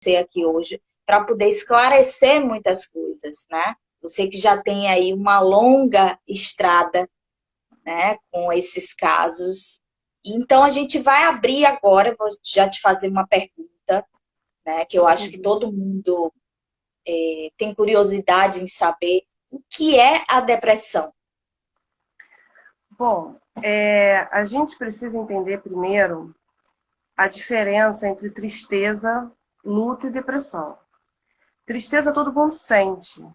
você aqui hoje para poder esclarecer muitas coisas, né? Você que já tem aí uma longa estrada, né, com esses casos. Então, a gente vai abrir agora, vou já te fazer uma pergunta, né, que eu acho que todo mundo tem curiosidade em saber o que é a depressão. Bom, a gente precisa entender primeiro a diferença entre tristeza, luto e depressão. Tristeza todo mundo sente.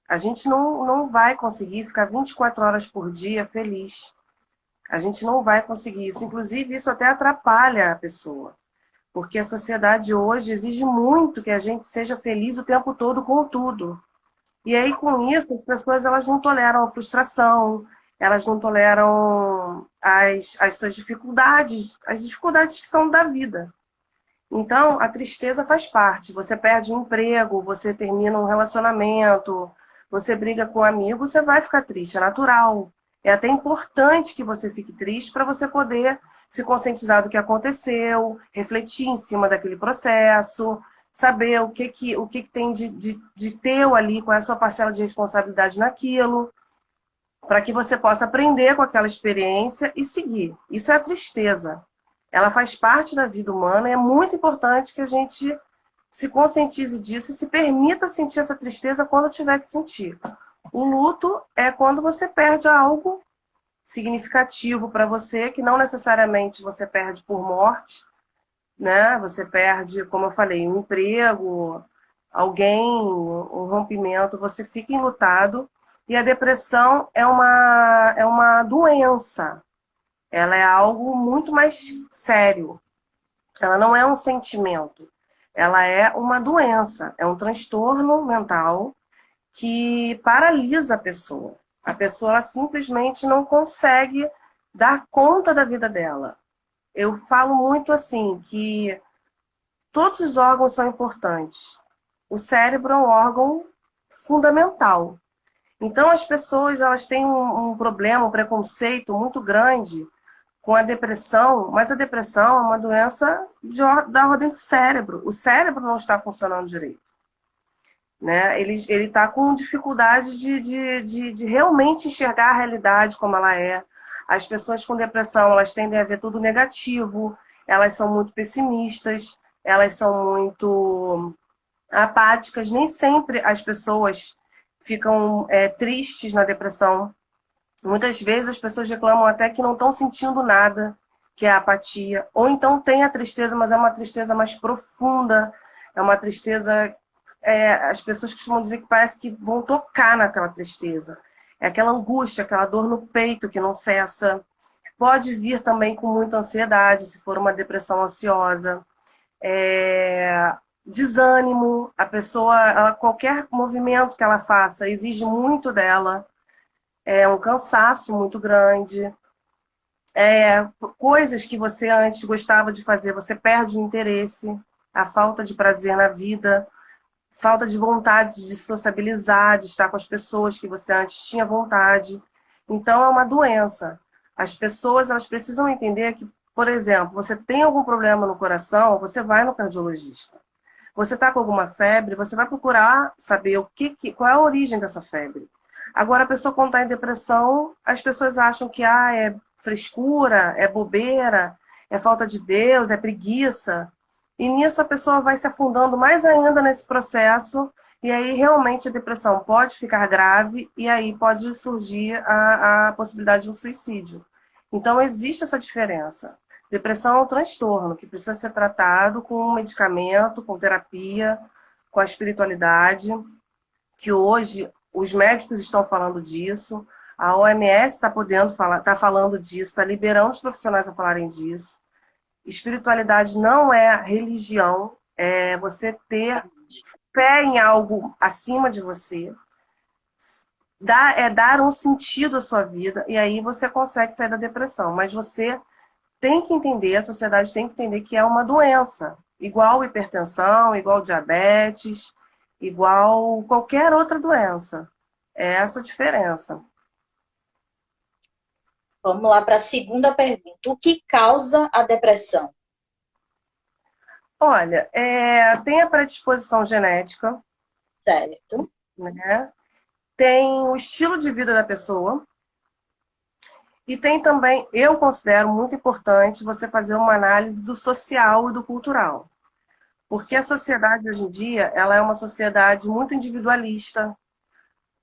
A gente não vai conseguir ficar 24 horas por dia feliz. A gente não vai conseguir isso. Inclusive, isso até atrapalha a pessoa. Porque a sociedade hoje exige muito que a gente seja feliz o tempo todo com tudo. E aí, com isso, as pessoas elas não toleram a frustração, elas não toleram as suas dificuldades, as dificuldades que são da vida. Então, a tristeza faz parte. Você perde um emprego, você termina um relacionamento, você briga com um amigo, você vai ficar triste, é natural. É até importante que você fique triste para você poder se conscientizar do que aconteceu, refletir em cima daquele processo, saber o que tem de teu ali, qual é a sua parcela de responsabilidade naquilo, para que você possa aprender com aquela experiência e seguir. Isso é a tristeza. Ela faz parte da vida humana e é muito importante que a gente se conscientize disso e se permita sentir essa tristeza quando tiver que sentir. O luto é quando você perde algo significativo para você, que não necessariamente você perde por morte, né? Você perde, como eu falei, um emprego, alguém, um rompimento, você fica enlutado. E a depressão é uma doença. Ela é algo muito mais sério. Ela não é um sentimento. Ela é uma doença, é um transtorno mental que paralisa a pessoa. A pessoa ela simplesmente não consegue dar conta da vida dela. Eu falo muito assim que todos os órgãos são importantes. O cérebro é um órgão fundamental. Então as pessoas elas têm um problema, um preconceito muito grande com a depressão, mas a depressão é uma doença da ordem do cérebro. O cérebro não está funcionando direito. Né? Ele está com dificuldade de realmente enxergar a realidade como ela é. As pessoas com depressão elas tendem a ver tudo negativo, elas são muito pessimistas, elas são muito apáticas. Nem sempre as pessoas ficam tristes na depressão. Muitas vezes as pessoas reclamam até que não estão sentindo nada, que é a apatia. Ou então tem a tristeza, mas é uma tristeza mais profunda, é uma tristeza. As pessoas costumam dizer que parece que vão tocar naquela tristeza. É aquela angústia, aquela dor no peito que não cessa. Pode vir também com muita ansiedade, se for uma depressão ansiosa. Desânimo, a pessoa, qualquer movimento que ela faça exige muito dela. É um cansaço muito grande. Coisas que você antes gostava de fazer, você perde o interesse, a falta de prazer na vida, falta de vontade de sociabilizar, de estar com as pessoas que você antes tinha vontade. Então, é uma doença. As pessoas elas precisam entender que, por exemplo, você tem algum problema no coração, você vai no cardiologista. Você está com alguma febre, você vai procurar saber qual é a origem dessa febre. Agora, a pessoa quando está em depressão, as pessoas acham que é frescura, é bobeira, é falta de Deus, é preguiça. E nisso a pessoa vai se afundando mais ainda nesse processo, e aí realmente a depressão pode ficar grave, e aí pode surgir a possibilidade de um suicídio. Então existe essa diferença. Depressão é um transtorno que precisa ser tratado com medicamento, com terapia, com a espiritualidade, que hoje os médicos estão falando disso, a OMS está falando disso, está liberando os profissionais a falarem disso. Espiritualidade não é religião, é você ter fé em algo acima de você, dar um sentido à sua vida, e aí você consegue sair da depressão. Mas você tem que entender, a sociedade tem que entender que é uma doença, igual hipertensão, igual diabetes, igual qualquer outra doença. É essa a diferença. Vamos lá para a segunda pergunta. O que causa a depressão? Olha, tem a predisposição genética, Certo. né? Tem o estilo de vida da pessoa e tem também, eu considero muito importante você fazer uma análise do social e do cultural. Porque a Certo. sociedade hoje em dia, ela é uma sociedade muito individualista,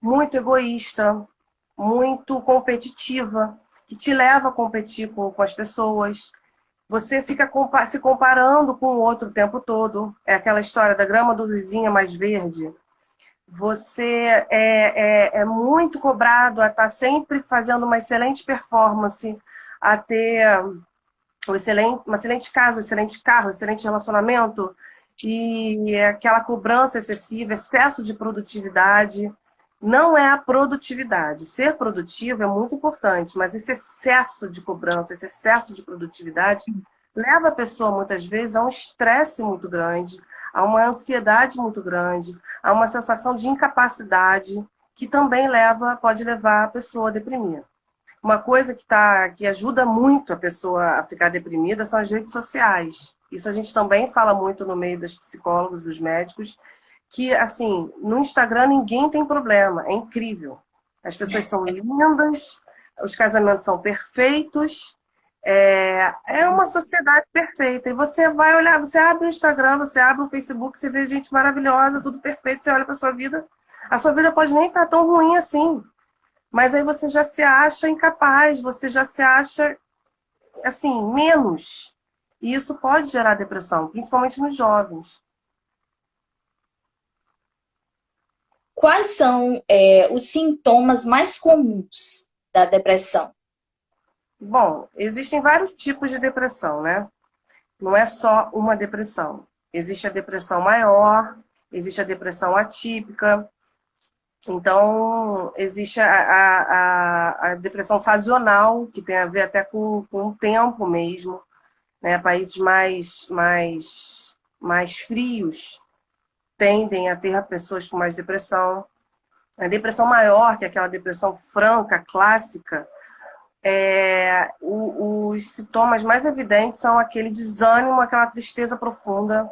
muito egoísta, muito competitiva, que te leva a competir com as pessoas. Você fica se comparando com o outro o tempo todo. É aquela história da grama do vizinho é mais verde. Você é muito cobrado a estar sempre fazendo uma excelente performance, a ter uma excelente casa, um excelente carro, um excelente relacionamento, e aquela cobrança excessiva, excesso de produtividade. Não é a produtividade. Ser produtivo é muito importante, mas esse excesso de cobrança, esse excesso de produtividade, leva a pessoa, muitas vezes, a um estresse muito grande, a uma ansiedade muito grande, a uma sensação de incapacidade, que também pode levar a pessoa a deprimir. Uma coisa que ajuda muito a pessoa a ficar deprimida são as redes sociais. Isso a gente também fala muito no meio dos psicólogos, dos médicos, que, assim, no Instagram ninguém tem problema, é incrível. As pessoas são lindas, os casamentos são perfeitos, é uma sociedade perfeita. E você vai olhar, você abre o Instagram, você abre o Facebook, você vê gente maravilhosa, tudo perfeito, você olha para a sua vida pode nem estar tão ruim assim. Mas aí você já se acha incapaz, você já se acha, assim, menos. E isso pode gerar depressão, principalmente nos jovens. Quais são, os sintomas mais comuns da depressão? Bom, existem vários tipos de depressão, né? Não é só uma depressão. Existe a depressão maior, existe a depressão atípica. Então, existe a depressão sazonal, que tem a ver até com o tempo mesmo. Né? Países mais frios tendem a ter pessoas com mais depressão. A depressão maior, que é aquela depressão franca, clássica, os sintomas mais evidentes são aquele desânimo, aquela tristeza profunda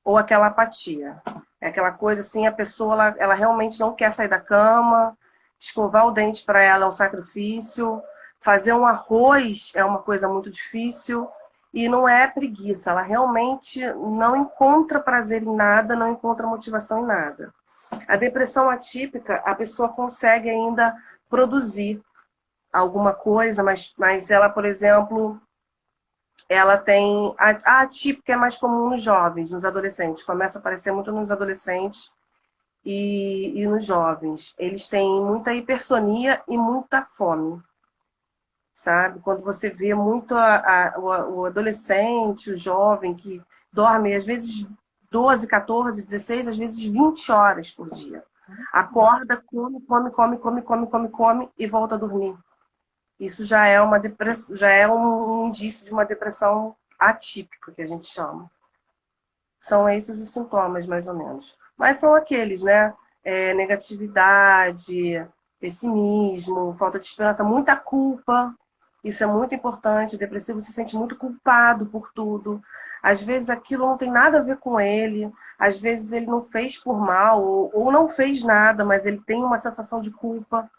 ou aquela apatia. É aquela coisa assim, a pessoa ela realmente não quer sair da cama, escovar o dente para ela é um sacrifício, fazer um arroz é uma coisa muito difícil e não é preguiça, ela realmente não encontra prazer em nada, não encontra motivação em nada. A depressão atípica, a pessoa consegue ainda produzir alguma coisa, mas ela, por exemplo, ela tem a atípica é mais comum nos jovens, nos adolescentes, começa a aparecer muito nos adolescentes e nos jovens. Eles têm muita hipersonia e muita fome, sabe? Quando você vê muito o adolescente, o jovem que dorme às vezes 12, 14, 16, às vezes 20 horas por dia. Acorda, come, come, come, come, come, come, come e volta a dormir. Isso já é uma depressão, já é um indício de uma depressão atípica, que a gente chama. São esses os sintomas, mais ou menos. Mas são aqueles, né? Negatividade, pessimismo, falta de esperança, muita culpa. Isso é muito importante. O depressivo se sente muito culpado por tudo. Às vezes aquilo não tem nada a ver com ele. Às vezes ele não fez por mal ou não fez nada, mas ele tem uma sensação de culpa.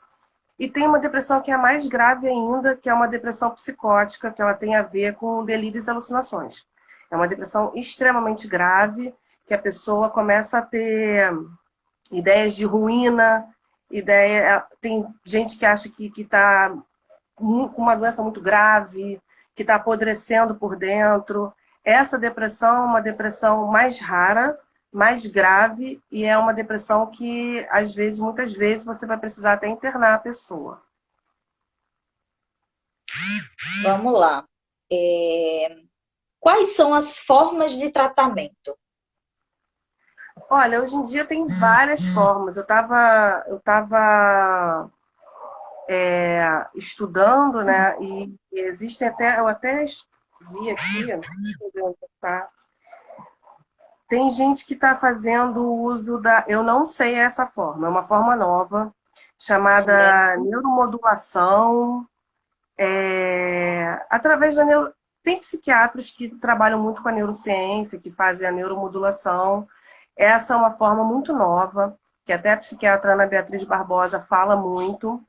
E tem uma depressão que é a mais grave ainda, que é uma depressão psicótica, que ela tem a ver com delírios e alucinações. É uma depressão extremamente grave, que a pessoa começa a ter ideias de ruína, tem gente que acha que está com uma doença muito grave, que está apodrecendo por dentro. Essa depressão é uma depressão mais rara, mais grave, e é uma depressão que, às vezes, muitas vezes, você vai precisar até internar a pessoa. Vamos lá. Quais são as formas de tratamento? Olha, hoje em dia tem várias formas. Eu tava estudando, né? E existem até, eu até vi aqui, deixa eu ver onde tá. Tem gente que está fazendo uso eu não sei essa forma, é uma forma nova, chamada Certo. neuromodulação, através tem psiquiatras que trabalham muito com a neurociência, que fazem a neuromodulação. Essa é uma forma muito nova, que até a psiquiatra Ana Beatriz Barbosa fala muito,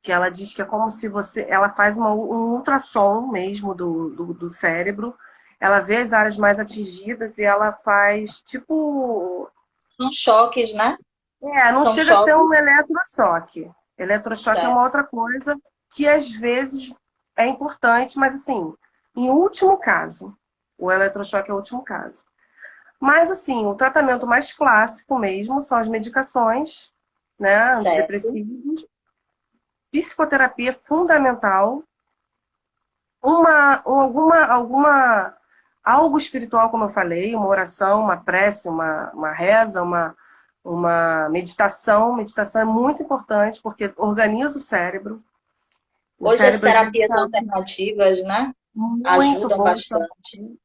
que ela diz que é como se ela faz um ultrassom mesmo do cérebro, ela vê as áreas mais atingidas e ela faz tipo... São choques, né? Não São chega a ser choques, um eletrochoque. Eletrochoque é certo. uma outra coisa que às vezes é importante, mas assim, em último caso, o eletrochoque é o último caso. Mas assim, o tratamento mais clássico mesmo são as medicações, né, Certo. antidepressivos, psicoterapia é fundamental, algo espiritual, como eu falei, uma oração, uma prece, uma reza, uma meditação. Meditação é muito importante porque organiza o cérebro. O Hoje as cérebro às vezes terapias está alternativas, né, muito ajudam bom bastante.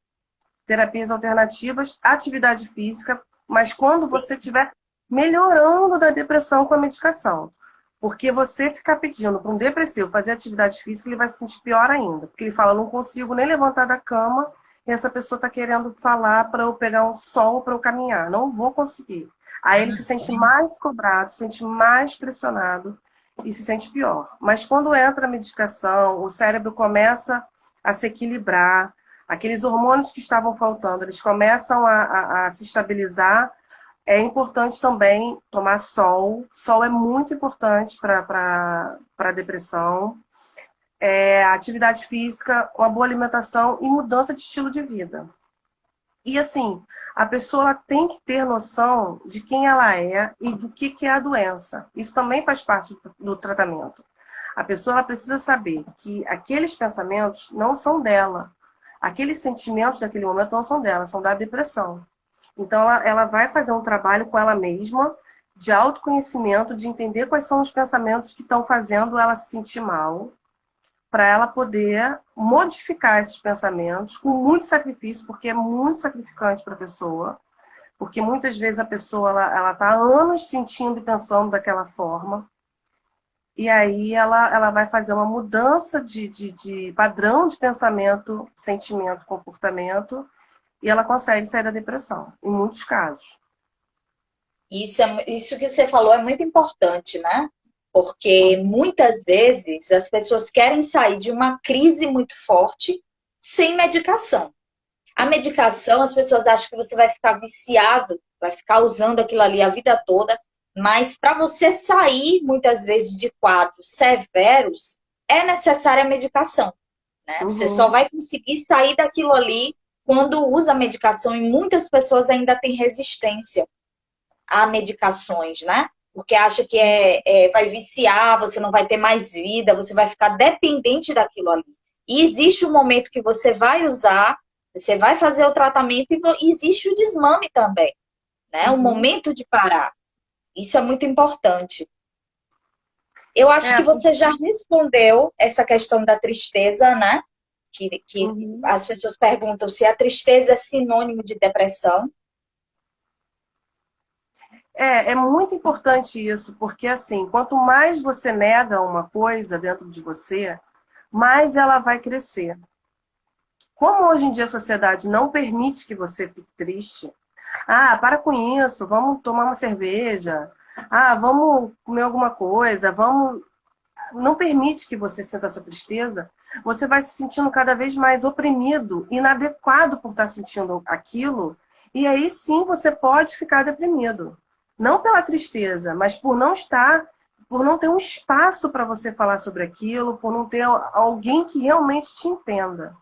terapias alternativas, atividade física, mas quando Sim. você estiver melhorando da depressão com a medicação. Porque você ficar pedindo para um depressivo fazer atividade física, ele vai se sentir pior ainda. Porque ele fala, não consigo nem levantar da cama, e essa pessoa está querendo falar para eu pegar um sol para eu caminhar. Não vou conseguir. Aí ele se sente mais cobrado, se sente mais pressionado e se sente pior. Mas quando entra a medicação, o cérebro começa a se equilibrar, aqueles hormônios que estavam faltando, eles começam a se estabilizar. É importante também tomar sol. Sol é muito importante para a depressão. Atividade física, uma boa alimentação e mudança de estilo de vida. E assim, a pessoa ela tem que ter noção de quem ela é e do que é a doença. Isso também faz parte do tratamento. A pessoa ela precisa saber que aqueles pensamentos não são dela. Aqueles sentimentos daquele momento não são dela, são da depressão. Então, ela vai fazer um trabalho com ela mesma, de autoconhecimento, de entender quais são os pensamentos que estão fazendo ela se sentir mal, para ela poder modificar esses pensamentos com muito sacrifício, porque é muito sacrificante para a pessoa, porque muitas vezes a pessoa ela está há anos sentindo e pensando daquela forma, e aí ela vai fazer uma mudança de padrão de pensamento, sentimento, comportamento, e ela consegue sair da depressão, em muitos casos. Isso que você falou é muito importante, né? Porque muitas vezes as pessoas querem sair de uma crise muito forte sem medicação. A medicação, as pessoas acham que você vai ficar viciado, vai ficar usando aquilo ali a vida toda, mas para você sair, muitas vezes, de quadros severos, é necessária a medicação, né? Você só Uhum. vai conseguir sair daquilo ali quando usa a medicação, e muitas pessoas ainda têm resistência a medicações, né? Porque acha que vai viciar, você não vai ter mais vida, você vai ficar dependente daquilo ali. E existe um momento que você vai usar, você vai fazer o tratamento e existe o desmame também, né? O Uhum. momento de parar. Isso é muito importante. Eu acho É, que você já respondeu essa questão da tristeza, né? Que uhum. as pessoas perguntam se a tristeza é sinônimo de depressão. É muito importante isso, porque assim, quanto mais você nega uma coisa dentro de você, mais ela vai crescer. Como hoje em dia a sociedade não permite que você fique triste, para com isso, vamos tomar uma cerveja, vamos comer alguma coisa, vamos. Não permite que você sinta essa tristeza, você vai se sentindo cada vez mais oprimido, inadequado por estar sentindo aquilo, e aí sim você pode ficar deprimido. Não pela tristeza, mas por não estar, por não ter um espaço para você falar sobre aquilo, por não ter alguém que realmente te entenda.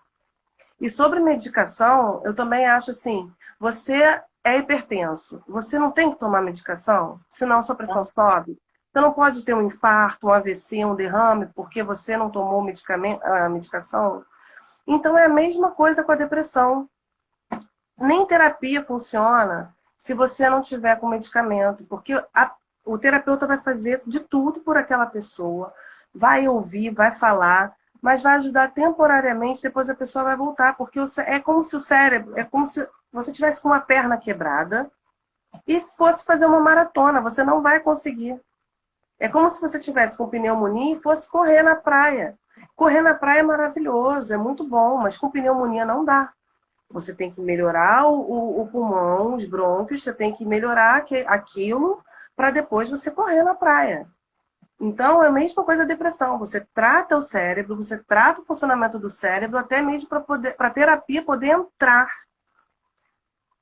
E sobre medicação, eu também acho assim, você é hipertenso, você não tem que tomar medicação, senão sua pressão sobe. Você não pode ter um infarto, um AVC, um derrame, porque você não tomou a medicação. Então é a mesma coisa com a depressão. Nem terapia funciona se você não tiver com medicamento, porque o terapeuta vai fazer de tudo por aquela pessoa, vai ouvir, vai falar, mas vai ajudar temporariamente, depois a pessoa vai voltar, porque é como se o cérebro, é como se você tivesse com uma perna quebrada e fosse fazer uma maratona, você não vai conseguir. É como se você tivesse com pneumonia e fosse correr na praia. Correr na praia é maravilhoso, é muito bom, mas com pneumonia não dá. Você tem que melhorar o pulmão, os brônquios, você tem que melhorar aquilo para depois você correr na praia. Então, é a mesma coisa da depressão. Você trata o cérebro, você trata o funcionamento do cérebro, até mesmo para a terapia poder entrar.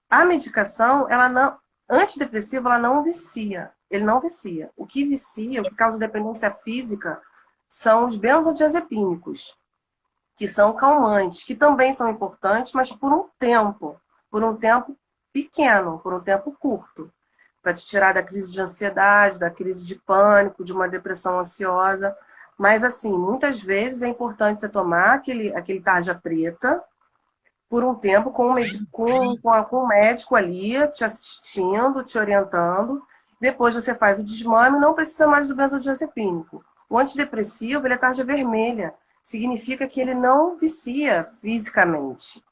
A medicação, ela não, antidepressiva, ela não vicia. Ele não vicia. O que vicia, o que causa dependência física, são os benzodiazepínicos, que são calmantes, que também são importantes, mas por um tempo pequeno, por um tempo curto, para te tirar da crise de ansiedade, da crise de pânico, de uma depressão ansiosa. Mas, assim, muitas vezes é importante você tomar aquele tarja preta por um tempo com um médico ali te assistindo, te orientando. Depois você faz o desmame, não precisa mais do benzodiazepínico. O antidepressivo, ele é tarja vermelha. Significa que ele não vicia fisicamente.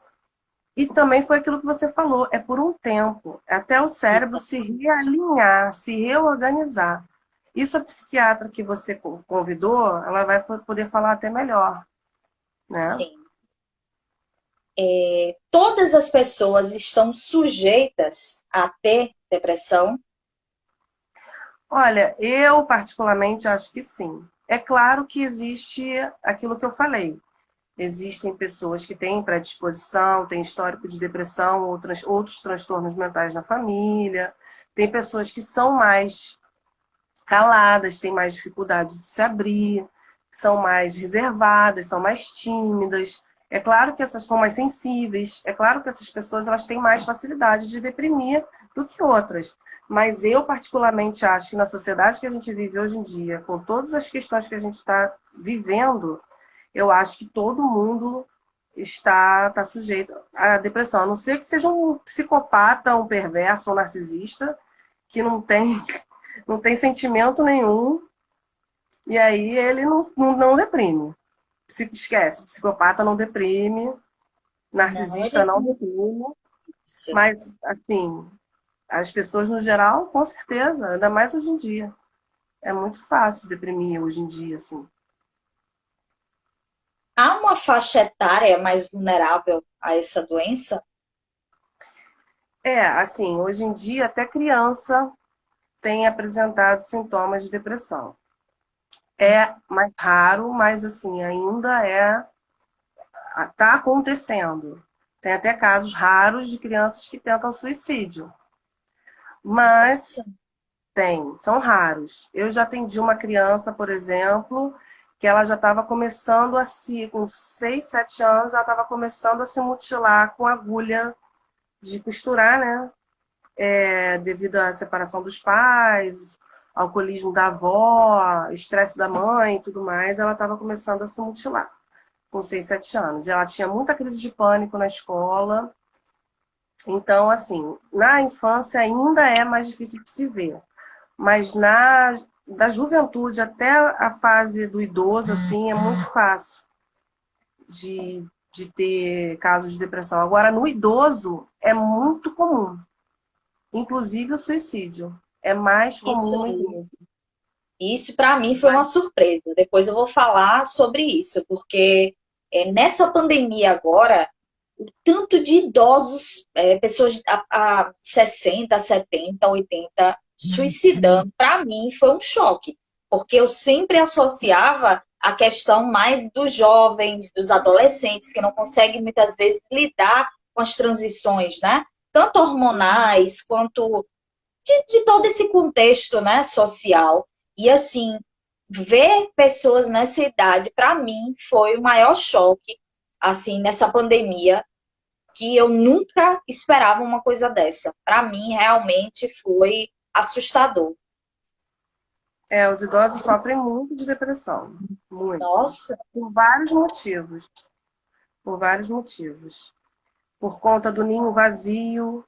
E também foi aquilo que você falou, é por um tempo, até o cérebro se realinhar, se reorganizar. Isso a psiquiatra que você convidou, ela vai poder falar até melhor, né? Sim. Todas as pessoas estão sujeitas a ter depressão? Olha, eu particularmente acho que sim. É claro que existe aquilo que eu falei. Existem pessoas que têm predisposição, têm histórico de depressão, outros transtornos mentais na família. Tem pessoas que são mais caladas, têm mais dificuldade de se abrir, são mais reservadas, são mais tímidas. É claro que essas são mais sensíveis. É claro que essas pessoas elas têm mais facilidade de deprimir do que outras. Mas eu, particularmente, acho que na sociedade que a gente vive hoje em dia, com todas as questões que a gente está vivendo, eu acho que todo mundo está sujeito à depressão. A não ser que seja um psicopata, um perverso, um narcisista, que não tem sentimento nenhum, e aí ele não deprime. Esquece, psicopata não deprime, Não, narcisista eles não não. deprime, mas, assim, as pessoas no geral, com certeza, ainda mais hoje em dia. É muito fácil deprimir hoje em dia, assim. Há uma faixa etária mais vulnerável a essa doença? É, assim, hoje em dia até criança tem apresentado sintomas de depressão. É mais raro, mas assim, ainda está acontecendo. Tem até casos raros de crianças que tentam suicídio. Mas Nossa, são raros. Eu já atendi uma criança, por exemplo, que ela já estava começando com 6, 7 anos, ela estava começando a se mutilar com agulha de costurar, né? Devido à separação dos pais, alcoolismo da avó, estresse da mãe e tudo mais, ela estava começando a se mutilar com 6, 7 anos. E ela tinha muita crise de pânico na escola. Então, assim, na infância ainda é mais difícil de se ver. Mas da juventude até a fase do idoso, assim, é muito fácil de ter casos de depressão. Agora, no idoso, é muito comum. Inclusive o suicídio. É mais isso comum no aí. idoso. Isso para mim foi uma surpresa. Depois eu vou falar sobre isso, porque nessa pandemia agora, o tanto de idosos, pessoas a 60, 70, 80 suicidando, para mim foi um choque, porque eu sempre associava a questão mais dos jovens, dos adolescentes, que não conseguem muitas vezes lidar com as transições, né? Tanto hormonais quanto de todo esse contexto, né, social. E assim, ver pessoas nessa idade, para mim, foi o maior choque, assim, nessa pandemia, que eu nunca esperava uma coisa dessa. Para mim, realmente foi assustador. Os idosos sofrem muito de depressão. Muito. Nossa, Por vários motivos. Por vários motivos. Por conta do ninho vazio,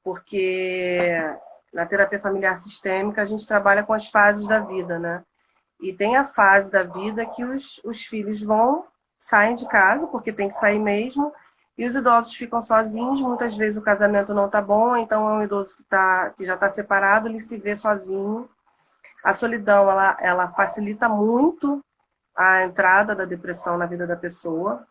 porque na terapia familiar sistêmica a gente trabalha com as fases da vida, né? E tem a fase da vida que os filhos saem de casa, porque tem que sair mesmo, e os idosos ficam sozinhos, muitas vezes o casamento não está bom, então é um idoso que já está separado, ele se vê sozinho. A solidão, ela facilita muito a entrada da depressão na vida da pessoa.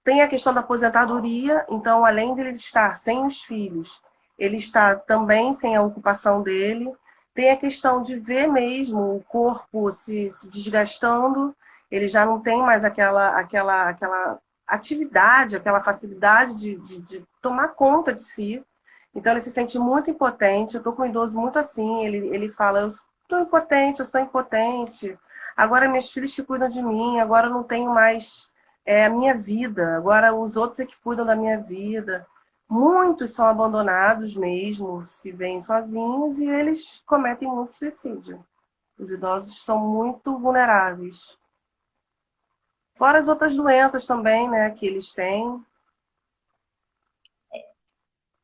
Tem a questão da aposentadoria, então, além de ele estar sem os filhos, ele está também sem a ocupação dele. Tem a questão de ver mesmo o corpo se desgastando, ele já não tem mais aquela atividade, aquela facilidade de tomar conta de si. Então, ele se sente muito impotente. Eu estou com um idoso muito assim, ele fala, eu estou impotente, agora meus filhos que cuidam de mim, agora eu não tenho mais a minha vida, agora os outros é que cuidam da minha vida. Muitos são abandonados mesmo, se veem sozinhos e eles cometem muito suicídio. Os idosos são muito vulneráveis. Fora as outras doenças também, né, que eles têm.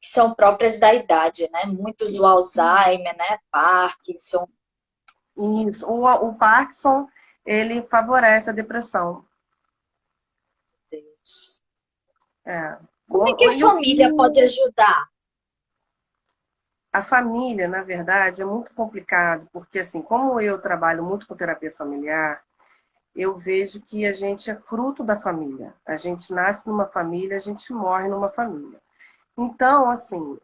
Que são próprias da idade, né? Muitos o Alzheimer, né? Parkinson. Isso. O Parkinson, ele favorece a depressão. Deus. É. Como é que a família pode ajudar? A família, na verdade, é muito complicado, porque assim, como eu trabalho muito com terapia familiar, eu vejo que a gente é fruto da família. A gente nasce numa família, a gente morre numa família. Então, assim,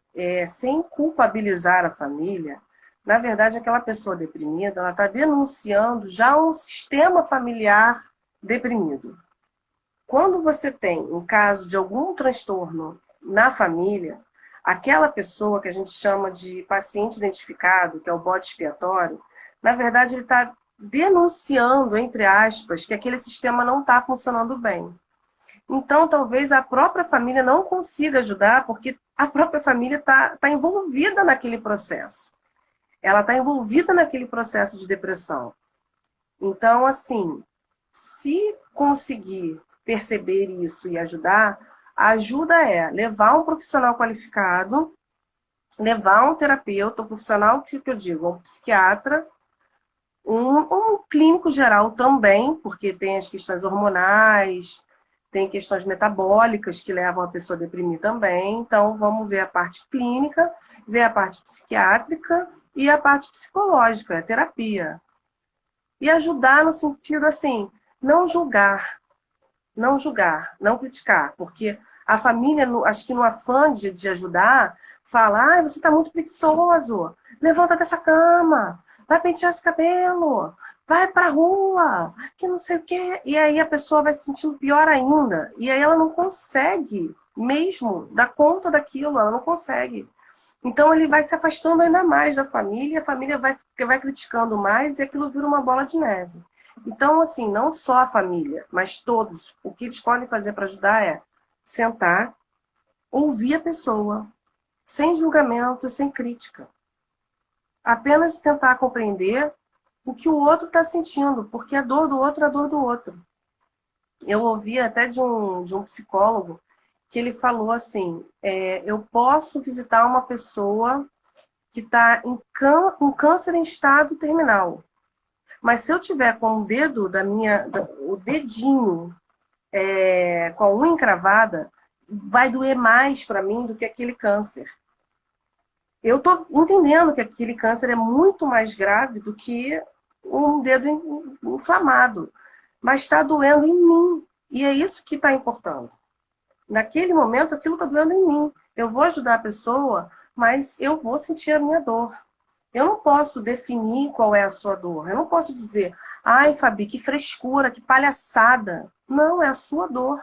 sem culpabilizar a família, na verdade, aquela pessoa deprimida, ela está denunciando já um sistema familiar deprimido. Quando você tem um caso de algum transtorno na família, aquela pessoa que a gente chama de paciente identificado, que é o bode expiatório, na verdade ele está denunciando, entre aspas, que aquele sistema não está funcionando bem. Então, talvez a própria família não consiga ajudar, porque a própria família está envolvida naquele processo. Ela está envolvida naquele processo de depressão. Então, assim, se conseguir perceber isso e ajudar, a ajuda é levar um profissional qualificado, levar um terapeuta, um profissional que eu digo, um psiquiatra, um clínico geral também, porque tem as questões hormonais, tem questões metabólicas que levam a pessoa a deprimir também. Então, vamos ver a parte clínica, ver a parte psiquiátrica e a parte psicológica, a terapia. E ajudar no sentido, assim, não julgar, não criticar, porque a família, acho que no afã de ajudar, fala, você está muito preguiçoso, levanta dessa cama, vai pentear esse cabelo, vai para a rua, que não sei o quê. E aí a pessoa vai se sentindo pior ainda, e aí ela não consegue mesmo dar conta daquilo, ela não consegue. Então ele vai se afastando ainda mais da família, a família vai criticando mais e aquilo vira uma bola de neve. Então, assim, não só a família, mas todos, o que eles podem fazer para ajudar é sentar, ouvir a pessoa, sem julgamento, sem crítica. Apenas tentar compreender o que o outro está sentindo, porque a dor do outro é a dor do outro. Eu ouvi até de um psicólogo que ele falou assim, eu posso visitar uma pessoa que está com câncer em estado terminal, mas se eu tiver com o dedo o dedinho com a unha encravada, vai doer mais para mim do que aquele câncer. Eu estou entendendo que aquele câncer é muito mais grave do que um dedo inflamado, mas está doendo em mim. E é isso que está importando. Naquele momento, aquilo está doendo em mim. Eu vou ajudar a pessoa, mas eu vou sentir a minha dor. Eu não posso definir qual é a sua dor. Eu não posso dizer, ai, Fabi, que frescura, que palhaçada. Não, é a sua dor.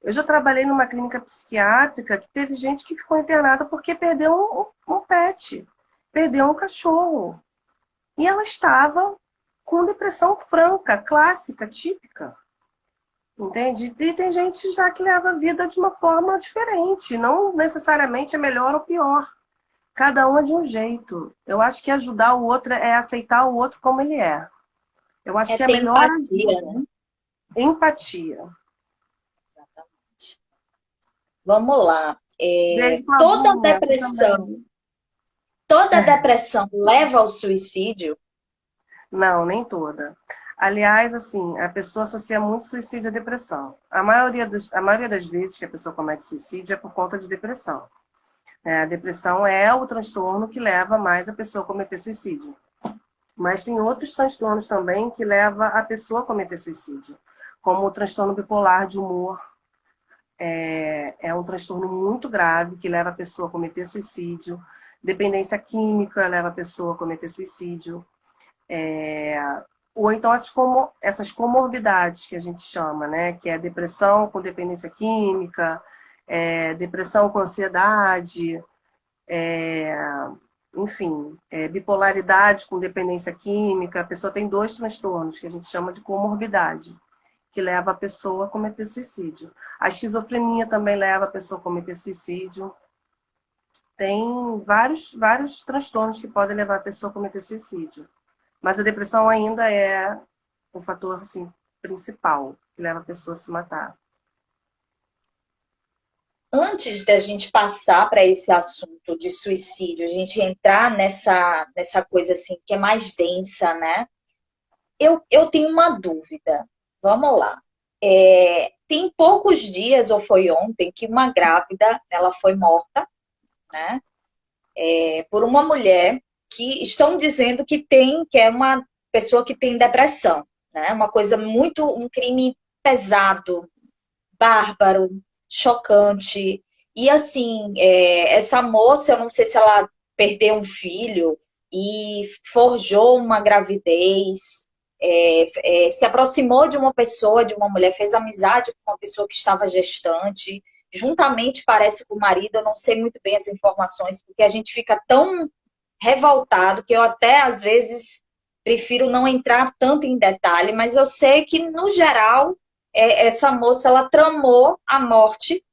Eu já trabalhei numa clínica psiquiátrica que teve gente que ficou internada porque perdeu um pet, perdeu um cachorro. E ela estava com depressão franca, clássica, típica. Entende? E tem gente já que leva a vida de uma forma diferente, não necessariamente é melhor ou pior. Cada um é de um jeito. Eu acho que ajudar o outro é aceitar o outro como ele é. Eu acho que é ter melhor empatia, né? empatia. Exatamente. Vamos lá. Beijo com a Toda também. depressão leva ao suicídio? Não, nem toda. Aliás, assim, a pessoa associa muito suicídio à depressão. A maioria das vezes que a pessoa comete suicídio é por conta de depressão. A depressão é o transtorno que leva mais a pessoa a cometer suicídio. Mas tem outros transtornos também que levam a pessoa a cometer suicídio, como o transtorno bipolar de humor. É um transtorno muito grave que leva a pessoa a cometer suicídio. Dependência química leva a pessoa a cometer suicídio. Ou então essas comorbidades que a gente chama, né? Que é depressão com dependência química, depressão com ansiedade, enfim, bipolaridade com dependência química. A pessoa tem 2 transtornos que a gente chama de comorbidade, que leva a pessoa a cometer suicídio. A esquizofrenia também leva a pessoa a cometer suicídio. Tem vários transtornos que podem levar a pessoa a cometer suicídio. Mas a depressão ainda é o fator assim, principal que leva a pessoa a se matar. Antes da gente passar para esse assunto de suicídio, a gente entrar nessa coisa assim que é mais densa, né? Eu tenho uma dúvida. Vamos lá. Tem poucos dias, ou foi ontem, que uma grávida ela foi morta, né? Por uma mulher que estão dizendo que é uma pessoa que tem depressão, né? Uma coisa muito, um crime pesado, bárbaro, chocante. E assim, essa moça, eu não sei se ela perdeu um filho e forjou uma gravidez, se aproximou de uma pessoa, de uma mulher, fez amizade com uma pessoa que estava gestante, juntamente parece com o marido, eu não sei muito bem as informações, porque a gente fica tão revoltado que eu até às vezes prefiro não entrar tanto em detalhe, mas eu sei que no geral essa moça ela tramou a morte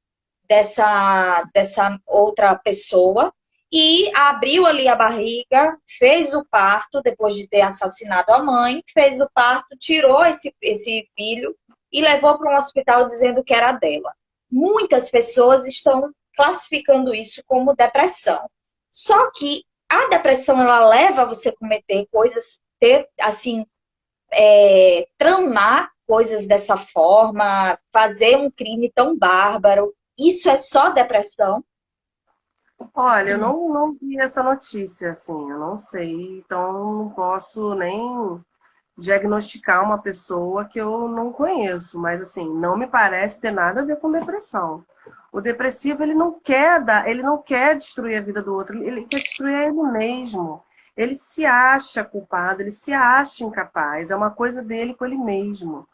dessa outra pessoa e abriu ali a barriga, fez o parto depois de ter assassinado a mãe, fez o parto, tirou esse filho e levou para um hospital dizendo que era dela. Muitas pessoas estão classificando isso como depressão. Só que a depressão ela leva você a cometer coisas, assim, tramar coisas dessa forma, fazer um crime tão bárbaro. Isso é só depressão? Olha, eu não vi essa notícia, assim, eu não sei, então não posso nem diagnosticar uma pessoa que eu não conheço, mas assim, não me parece ter nada a ver com depressão. O depressivo, ele não quer destruir a vida do outro, ele quer destruir ele mesmo. Ele se acha culpado, ele se acha incapaz, é uma coisa dele com ele mesmo.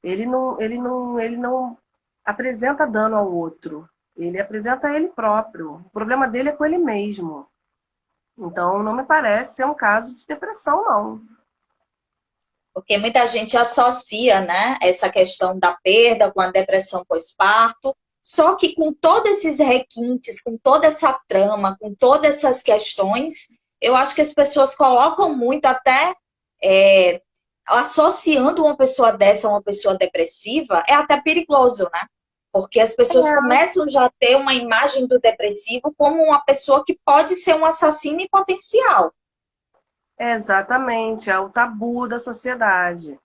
Ele não apresenta dano ao outro, ele apresenta ele próprio. O problema dele é com ele mesmo. Então, não me parece ser um caso de depressão, não. Porque muita gente associa, né, essa questão da perda com a depressão pós-parto, só que com todos esses requintes, com toda essa trama, com todas essas questões, eu acho que as pessoas colocam muito até associando uma pessoa dessa a uma pessoa depressiva, é até perigoso, né? Porque as pessoas começam já a ter uma imagem do depressivo como uma pessoa que pode ser um assassino em potencial. Exatamente, é o tabu da sociedade,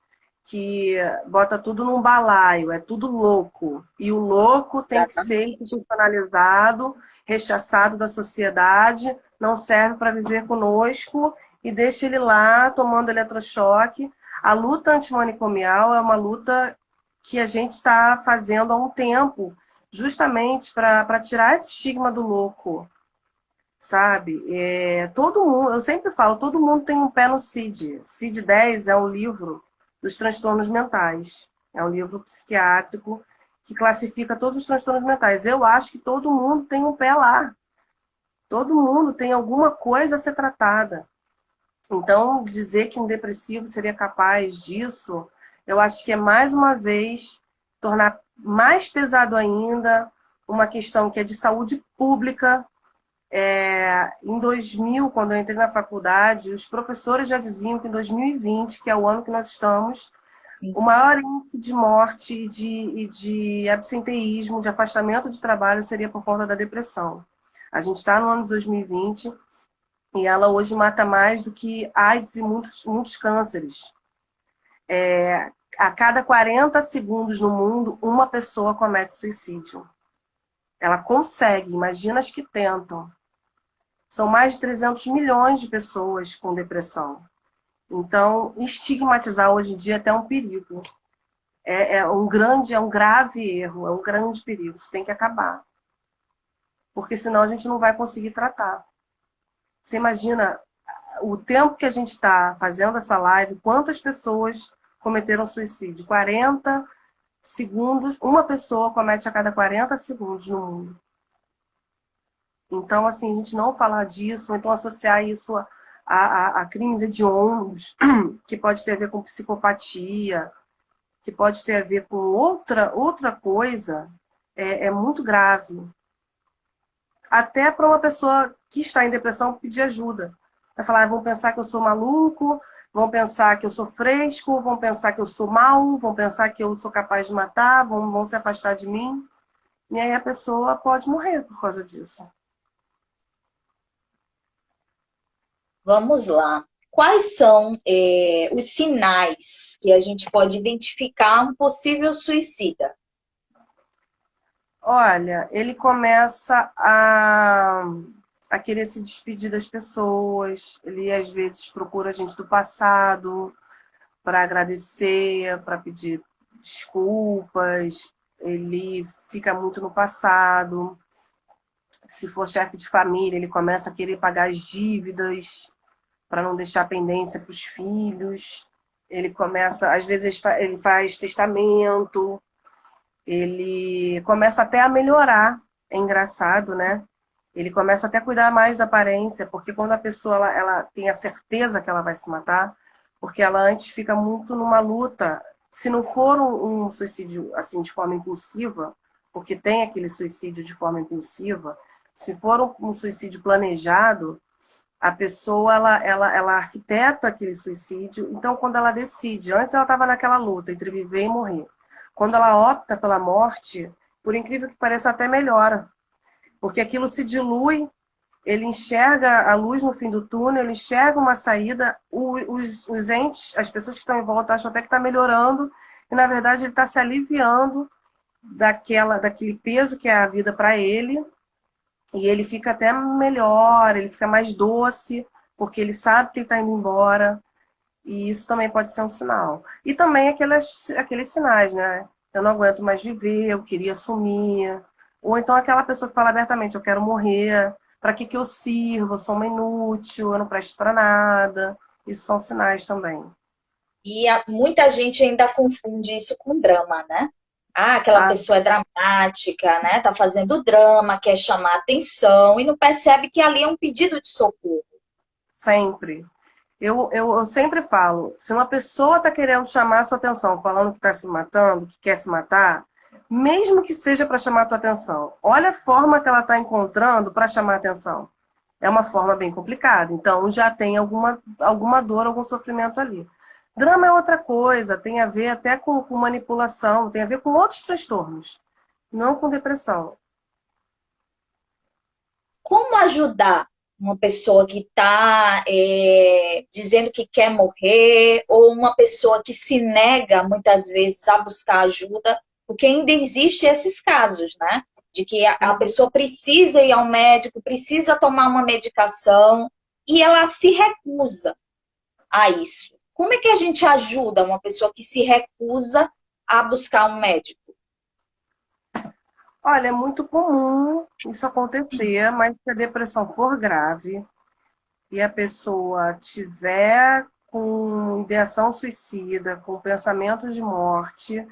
que bota tudo num balaio, é tudo louco. E o louco tem que ser Exatamente. institucionalizado, rechaçado da sociedade, não serve para viver conosco e deixa ele lá tomando eletrochoque. A luta antimanicomial é uma luta que a gente está fazendo há um tempo, justamente para tirar esse estigma do louco, sabe? Todo mundo, eu sempre falo, todo mundo tem um pé no CID. CID-10 é um livro dos transtornos mentais. É um livro psiquiátrico que classifica todos os transtornos mentais. Eu acho que todo mundo tem um pé lá. Todo mundo tem alguma coisa a ser tratada. Então, dizer que um depressivo seria capaz disso, eu acho que é, mais uma vez, tornar mais pesado ainda uma questão que é de saúde pública. Em 2000, quando eu entrei na faculdade, os professores já diziam que em 2020, que é o ano que nós estamos, Sim. o maior índice de morte e de absenteísmo, de afastamento de trabalho, seria por conta da depressão. A gente está no ano de 2020 e ela hoje mata mais do que AIDS e muitos cânceres. A cada 40 segundos no mundo, uma pessoa comete suicídio. Ela consegue, imagina as que tentam. São mais de 300 milhões de pessoas com depressão. Então, estigmatizar hoje em dia é até um perigo. É um grave erro, é um grande perigo. Isso tem que acabar. Porque senão a gente não vai conseguir tratar. Você imagina o tempo que a gente está fazendo essa live, quantas pessoas cometeram suicídio? 40 segundos, uma pessoa comete a cada 40 segundos no mundo. Então, assim, a gente não falar disso, ou então associar isso a crimes hediondos, que pode ter a ver com psicopatia, que pode ter a ver com outra coisa, é muito grave. Até para uma pessoa que está em depressão pedir ajuda. Vai falar, vão pensar que eu sou maluco, vão pensar que eu sou fresco, vão pensar que eu sou mau, vão pensar que eu sou capaz de matar, vão se afastar de mim. E aí a pessoa pode morrer por causa disso. Vamos lá. Quais são os sinais que a gente pode identificar um possível suicida? Olha, ele começa a querer se despedir das pessoas, ele às vezes procura gente do passado para agradecer, para pedir desculpas, ele fica muito no passado. Se for chefe de família, ele começa a querer pagar as dívidas para não deixar pendência para os filhos. Ele começa, às vezes, ele faz testamento, ele começa até a melhorar. É engraçado, né? Ele começa até a cuidar mais da aparência, porque quando a pessoa ela tem a certeza que ela vai se matar, porque ela antes fica muito numa luta. Se não for um suicídio assim de forma impulsiva, porque tem aquele suicídio de forma impulsiva, se for um suicídio planejado, a pessoa ela arquiteta aquele suicídio. Então, quando ela decide, antes ela estava naquela luta entre viver e morrer. Quando ela opta pela morte, por incrível que pareça, até melhora, porque aquilo se dilui, ele enxerga a luz no fim do túnel, ele enxerga uma saída, os entes, as pessoas que estão em volta acham até que está melhorando, e na verdade ele está se aliviando daquele peso que é a vida para ele, e ele fica até melhor, ele fica mais doce, porque ele sabe que ele está indo embora, e isso também pode ser um sinal. E também aqueles sinais, né? Eu não aguento mais viver, eu queria sumir. Ou então aquela pessoa que fala abertamente, eu quero morrer, para que eu sirvo? Eu sou uma inútil, eu não presto para nada. Isso são sinais também. E muita gente ainda confunde isso com drama, né? Ah, aquela Ah, pessoa é dramática, né? Tá fazendo drama, quer chamar atenção e não percebe que ali é um pedido de socorro. sempre. Eu sempre falo, se uma pessoa está querendo chamar a sua atenção, falando que está se matando, que quer se matar, mesmo que seja para chamar a tua atenção, olha a forma que ela está encontrando para chamar a atenção. É uma forma bem complicada. Então, já tem alguma dor, algum sofrimento ali. Drama é outra coisa, tem a ver até com manipulação, tem a ver com outros transtornos, não com depressão. Como ajudar uma pessoa que está dizendo que quer morrer ou uma pessoa que se nega muitas vezes a buscar ajuda, porque ainda existe esses casos, né? De que a pessoa precisa ir ao médico, precisa tomar uma medicação e ela se recusa a isso. Como é que a gente ajuda uma pessoa que se recusa a buscar um médico? Olha, é muito comum isso acontecer, mas se a depressão for grave e a pessoa tiver com ideação suicida, com pensamentos de morte,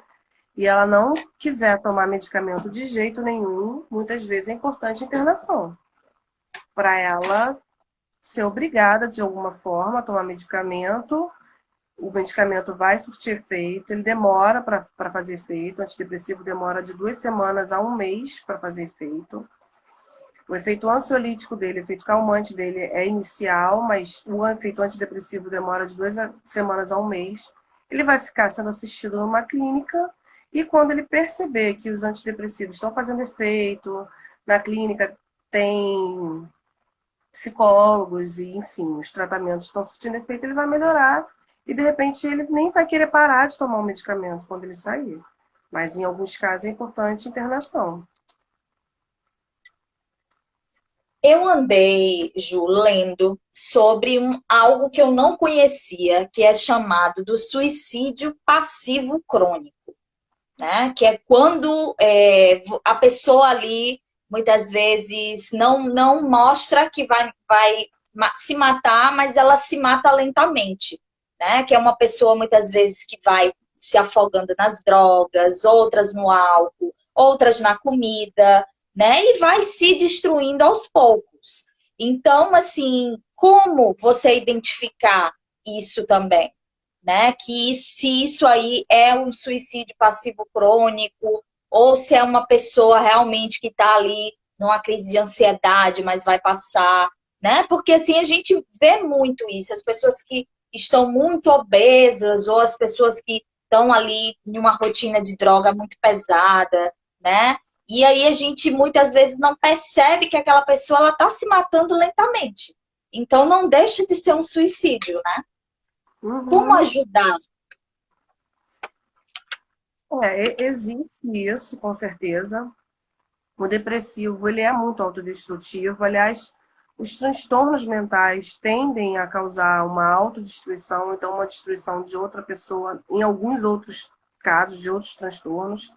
e ela não quiser tomar medicamento de jeito nenhum, muitas vezes é importante internação, para ela ser obrigada de alguma forma a tomar medicamento. O medicamento vai surtir efeito, ele demora para fazer efeito, o antidepressivo demora de 2 semanas a um mês para fazer efeito. O efeito ansiolítico dele, o efeito calmante dele é inicial, mas o efeito antidepressivo demora de 2 semanas a um mês. Ele vai ficar sendo assistido numa clínica e quando ele perceber que os antidepressivos estão fazendo efeito, na clínica tem psicólogos e, enfim, os tratamentos estão surtindo efeito, ele vai melhorar e, de repente, ele nem vai querer parar de tomar o medicamento quando ele sair. Mas, em alguns casos, é importante internação. Eu andei, Ju, lendo sobre algo que eu não conhecia, que é chamado do suicídio passivo crônico, né? Que é quando a pessoa ali, muitas vezes, não mostra que vai se matar, mas ela se mata lentamente, né? Que é uma pessoa, muitas vezes, que vai se afogando nas drogas, outras no álcool, outras na comida, né? E vai se destruindo aos poucos. Então, assim, como você identificar isso também? Né? Se isso aí é um suicídio passivo crônico, ou se é uma pessoa realmente que está ali numa crise de ansiedade, mas vai passar, né? Porque assim a gente vê muito isso, as pessoas que estão muito obesas, ou as pessoas que estão ali em uma rotina de droga muito pesada, né? E aí a gente muitas vezes não percebe que aquela pessoa ela está se matando lentamente. Então não deixa de ser um suicídio, né? Como Uhum. ajudar? Existe isso, com certeza. O depressivo, ele é muito autodestrutivo. Aliás, os transtornos mentais tendem a causar uma autodestruição, então uma destruição de outra pessoa, em alguns outros casos, de outros transtornos.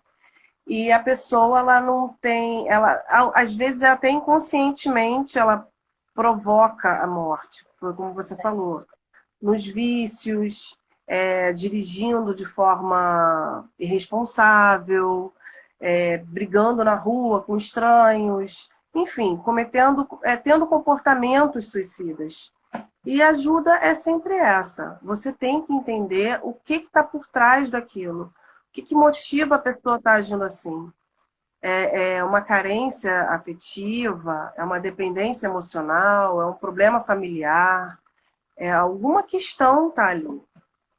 E a pessoa, ela não tem, ela, às vezes, até inconscientemente, ela provoca a morte, foi como você falou, nos vícios, dirigindo de forma irresponsável, brigando na rua com estranhos, enfim, tendo comportamentos suicidas. E a ajuda é sempre essa. Você tem que entender o que está por trás daquilo. O que motiva a pessoa a estar agindo assim? É uma carência afetiva? É uma dependência emocional? É um problema familiar? É alguma questão tá ali.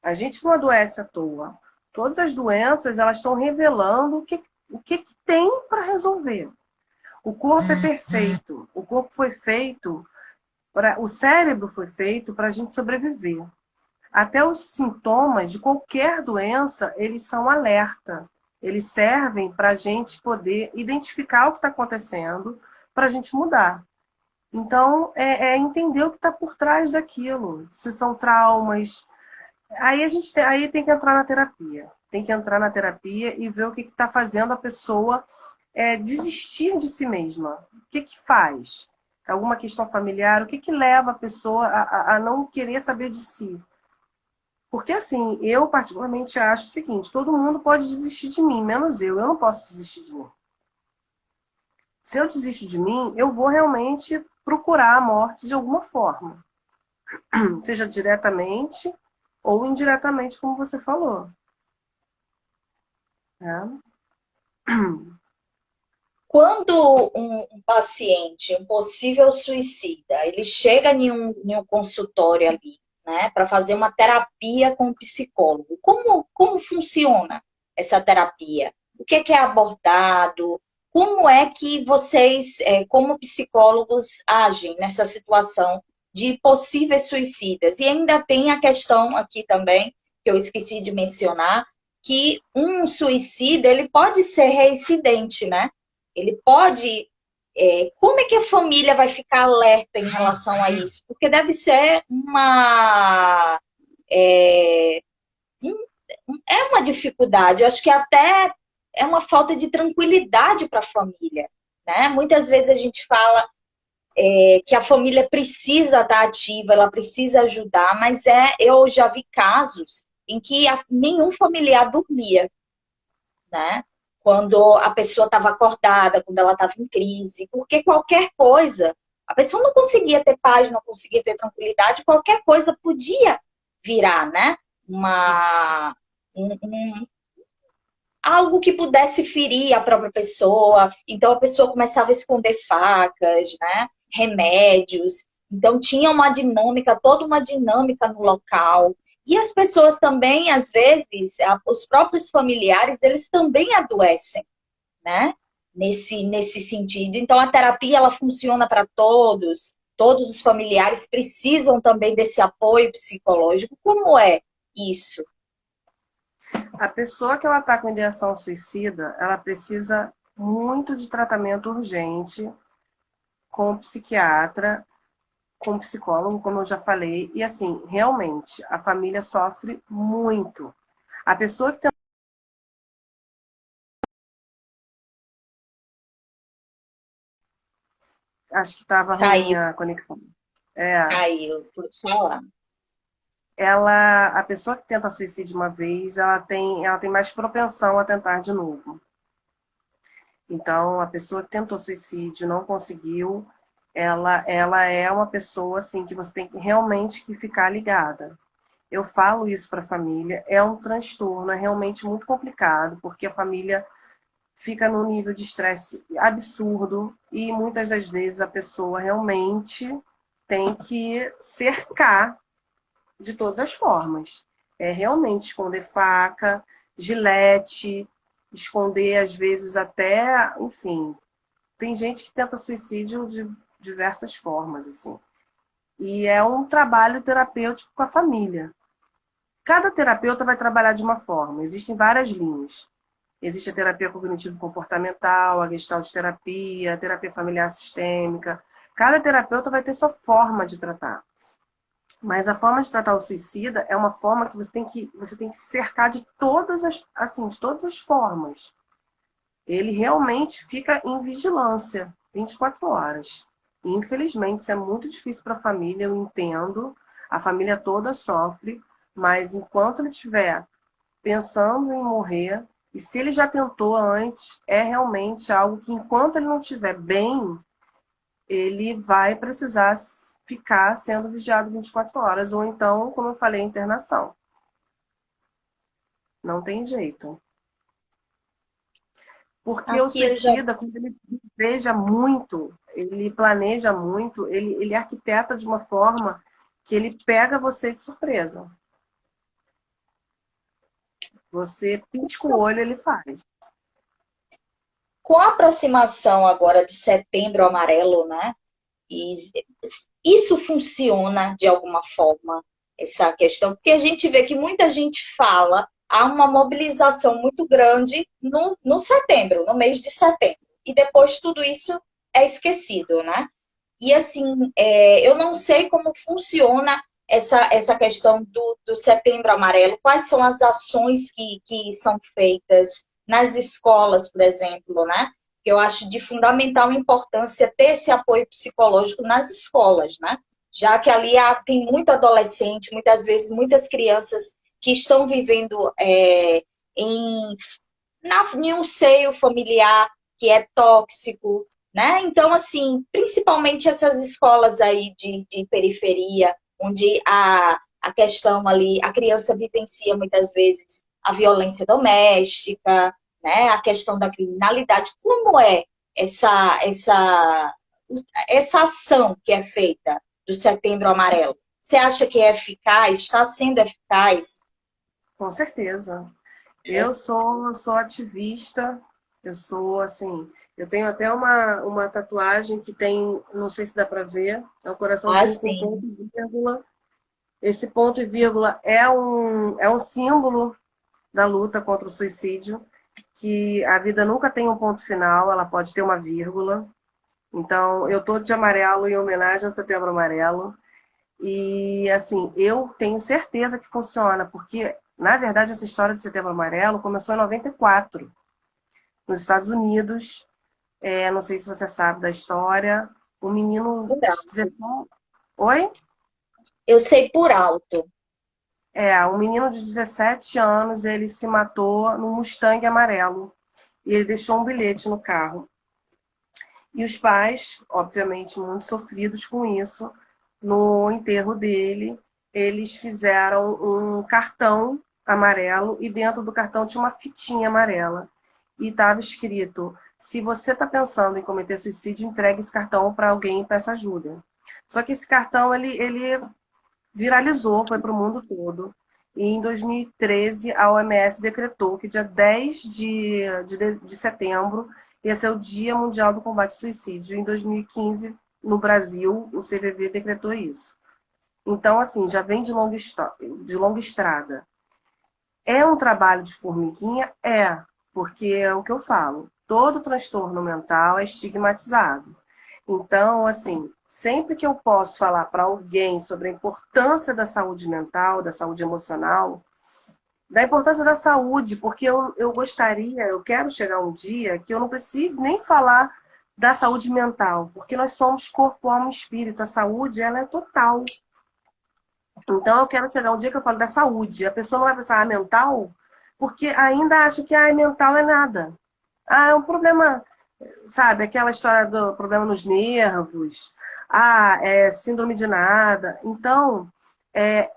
A gente não adoece à toa. Todas as doenças elas estão revelando o que tem para resolver. O corpo é perfeito. O corpo foi feito o cérebro foi feito para a gente sobreviver. Até os sintomas de qualquer doença eles são alerta. Eles servem para a gente poder identificar o que está acontecendo, para a gente mudar. Então, é entender o que está por trás daquilo. Se são traumas, aí tem que entrar na terapia. Tem que entrar na terapia e ver o que está fazendo a pessoa desistir de si mesma. O que faz? Alguma questão familiar? O que leva a pessoa a não querer saber de si? Porque, assim, eu particularmente acho o seguinte: todo mundo pode desistir de mim, menos eu. Eu não posso desistir de mim. Se eu desisto de mim, eu vou realmente procurar a morte de alguma forma, seja diretamente ou indiretamente, como você falou. Né? Quando um paciente, um possível suicida, ele chega em um consultório ali, né, para fazer uma terapia com o psicólogo, como funciona essa terapia? O que é abordado? Como é que vocês, como psicólogos, agem nessa situação de possíveis suicidas? E ainda tem a questão aqui também, que eu esqueci de mencionar, que um suicida, ele pode ser reincidente, né? Ele pode. Como é que a família vai ficar alerta em relação a isso? Porque deve ser uma. É, é uma dificuldade. Eu acho que até é uma falta de tranquilidade para a família. Né? Muitas vezes a gente fala que a família precisa estar ativa, ela precisa ajudar, mas eu já vi casos em que nenhum familiar dormia, né? Quando a pessoa estava acordada, quando ela estava em crise, porque qualquer coisa, a pessoa não conseguia ter paz, não conseguia ter tranquilidade, qualquer coisa podia virar, né? Uma, algo que pudesse ferir a própria pessoa. Então a pessoa começava a esconder facas, né? Remédios. Então tinha uma dinâmica, toda uma dinâmica no local. E as pessoas também, às vezes, os próprios familiares, eles também adoecem, né? Nesse sentido. Então a terapia ela funciona para todos. Todos os familiares precisam também desse apoio psicológico. Como é isso? A pessoa que ela está com ideação suicida, ela precisa muito de tratamento urgente, com o psiquiatra, com o psicólogo, como eu já falei, e assim, realmente, a família sofre muito. A pessoa que tem... Acho que estava ruim Caiu, a conexão. É, caiu, pode falar. a pessoa que tenta suicídio uma vez, ela tem mais propensão a tentar de novo. Então, a pessoa que tentou suicídio, não conseguiu, ela é uma pessoa assim que você tem que realmente que ficar ligada. Eu falo isso para a família, é um transtorno, é realmente muito complicado, porque a família fica num nível de estresse absurdo e muitas das vezes a pessoa realmente tem que cercar de todas as formas. É realmente esconder faca, gilete, esconder às vezes até, enfim, tem gente que tenta suicídio de diversas formas assim. E é um trabalho terapêutico com a família. Cada terapeuta vai trabalhar de uma forma, existem várias linhas. Existe a terapia cognitivo-comportamental, a gestalt terapia, a terapia familiar sistêmica. Cada terapeuta vai ter sua forma de tratar. Mas a forma de tratar o suicida é uma forma que você tem que se cercar de todas as, assim, de todas as formas. Ele realmente fica em vigilância 24 horas. E, infelizmente, isso é muito difícil para a família, eu entendo. A família toda sofre, mas enquanto ele estiver pensando em morrer, e se ele já tentou antes, é realmente algo que, enquanto ele não estiver bem, ele vai precisar ficar sendo vigiado 24 horas, ou então, como eu falei, internação. Não tem jeito. Porque o Aqui eu já suicida, quando ele deseja muito, ele planeja muito, ele arquiteta de uma forma que ele pega você de surpresa. Você pisca o olho, ele faz. com a aproximação agora de Setembro Amarelo, né? E isso funciona de alguma forma, essa questão, porque a gente vê que muita gente fala, há uma mobilização muito grande no setembro, no mês de setembro, e depois tudo isso é esquecido, né? E assim, eu não sei como funciona essa questão do Setembro Amarelo, quais são as ações que são feitas nas escolas, por exemplo, né? Eu acho de fundamental importância ter esse apoio psicológico nas escolas, né? Já que ali tem muito adolescente, muitas vezes muitas crianças que estão vivendo em, em um seio familiar que é tóxico, né? Então, assim, principalmente essas escolas aí de periferia, onde a questão ali, a criança vivencia muitas vezes a violência doméstica, né? A questão da criminalidade. Como é essa, essa ação que é feita do Setembro Amarelo? Você acha que é eficaz? Está sendo eficaz? Com certeza. É. Eu sou ativista, eu sou assim, eu tenho até uma tatuagem que tem, não sei se dá para ver, é um Ah, coraçãozinho com ponto sim. e vírgula. Esse ponto e vírgula é um símbolo da luta contra o suicídio, que a vida nunca tem um ponto final, ela pode ter uma vírgula. Então, eu tô de amarelo em homenagem ao Setembro Amarelo. E, assim, eu tenho certeza que funciona, porque, na verdade, essa história de Setembro Amarelo começou em 94, nos Estados Unidos. Não sei se você sabe da história. Um menino Por de alto. 17... Oi? Eu sei por alto. Um menino de 17 anos, ele se matou num Mustang amarelo. E ele deixou um bilhete no carro. E os pais, obviamente, muito sofridos com isso, no enterro dele, eles fizeram um cartão amarelo e dentro do cartão tinha uma fitinha amarela. E estava escrito: se você está pensando em cometer suicídio, entregue esse cartão para alguém e peça ajuda. Só que esse cartão ele viralizou, foi para o mundo todo. E em 2013, a OMS decretou que dia 10 de setembro ia ser o Dia Mundial do Combate ao Suicídio. Em 2015, no Brasil, o CVV decretou isso. Então, assim, já vem de longa estrada. É um trabalho de formiguinha? É, porque é o que eu falo. Todo transtorno mental é estigmatizado. Então, assim, sempre que eu posso falar para alguém sobre a importância da saúde mental, da saúde emocional, da importância da saúde, porque eu gostaria, eu quero chegar um dia que eu não precise nem falar da saúde mental, porque nós somos corpo, alma e espírito. A saúde, ela é total. Então, eu quero chegar um dia que eu falo da saúde. A pessoa não vai pensar, mental, porque ainda acha que mental é nada. É um problema, sabe, aquela história do problema nos nervos, é síndrome de nada. Então, é,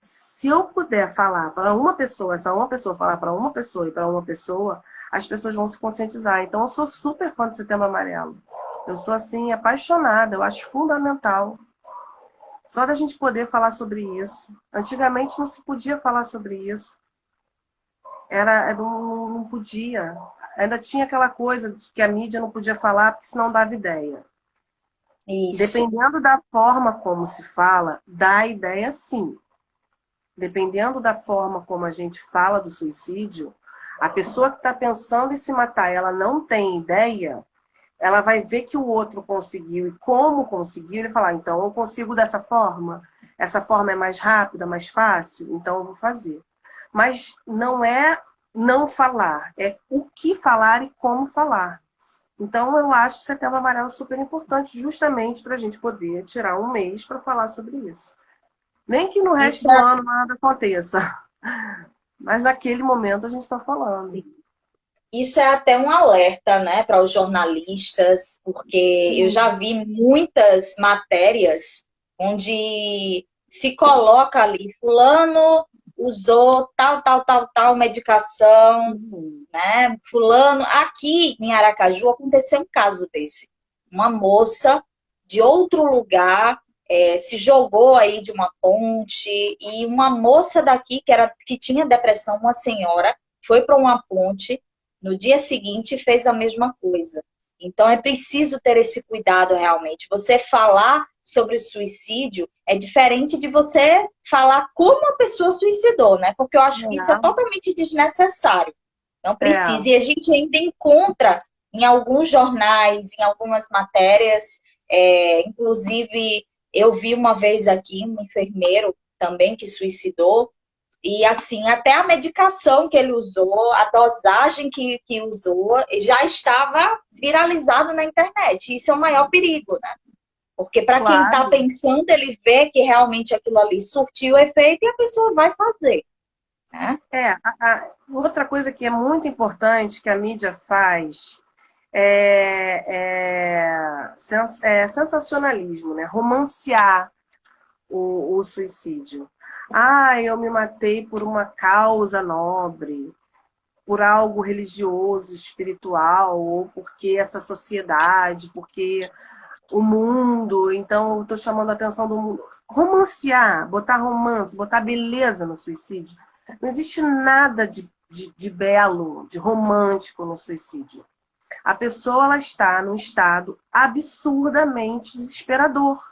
se eu puder falar para uma pessoa, essa uma pessoa falar para uma pessoa e para uma pessoa, as pessoas vão se conscientizar. Então, eu sou super fã do Setembro Amarelo. Eu sou, assim, apaixonada, eu acho fundamental. Só da gente poder falar sobre isso. Antigamente não se podia falar sobre isso. Não podia. Ainda tinha aquela coisa de que a mídia não podia falar, porque senão dava ideia. Isso. Dependendo da forma como se fala, dá ideia sim. Dependendo da forma como a gente fala do suicídio, a pessoa que está pensando em se matar, ela não tem ideia, ela vai ver que o outro conseguiu e como conseguiu, ele falar, então eu consigo dessa forma? Essa forma é mais rápida, mais fácil? Então eu vou fazer. Mas não é não falar, é o que falar e como falar. Então eu acho o Setembro Amarelo super importante, justamente para a gente poder tirar um mês para falar sobre isso. Nem que no resto Isso do ano nada aconteça, mas naquele momento a gente está é, falando. isso é até um alerta, né, para os jornalistas, porque eu já vi muitas matérias onde se coloca ali, fulano usou tal medicação, Uhum. né? Fulano, aqui em Aracaju aconteceu um caso desse. Uma moça de outro lugar se jogou aí de uma ponte e uma moça daqui que tinha depressão, uma senhora, foi para uma ponte, no dia seguinte fez a mesma coisa. Então é preciso ter esse cuidado realmente. Você falar sobre o suicídio é diferente de você falar como a pessoa suicidou, né? Porque eu acho que isso é totalmente desnecessário. Não É, precisa. E a gente ainda encontra em alguns jornais, em algumas matérias, inclusive eu vi uma vez aqui um enfermeiro também que suicidou, e assim, até a medicação que ele usou, a dosagem que usou, já estava viralizado na internet. Isso é o maior perigo, né? Porque para quem está claro. pensando, ele vê que realmente aquilo ali surtiu efeito e a pessoa vai fazer, né? Outra coisa que é muito importante que a mídia faz é sensacionalismo, né? Romancear o suicídio. Eu me matei por uma causa nobre, por algo religioso, espiritual, ou porque essa sociedade, porque o mundo, então eu estou chamando a atenção do mundo. Romancear, botar romance, botar beleza no suicídio. Não existe nada de belo, de romântico no suicídio. A pessoa ela está num estado absurdamente desesperador.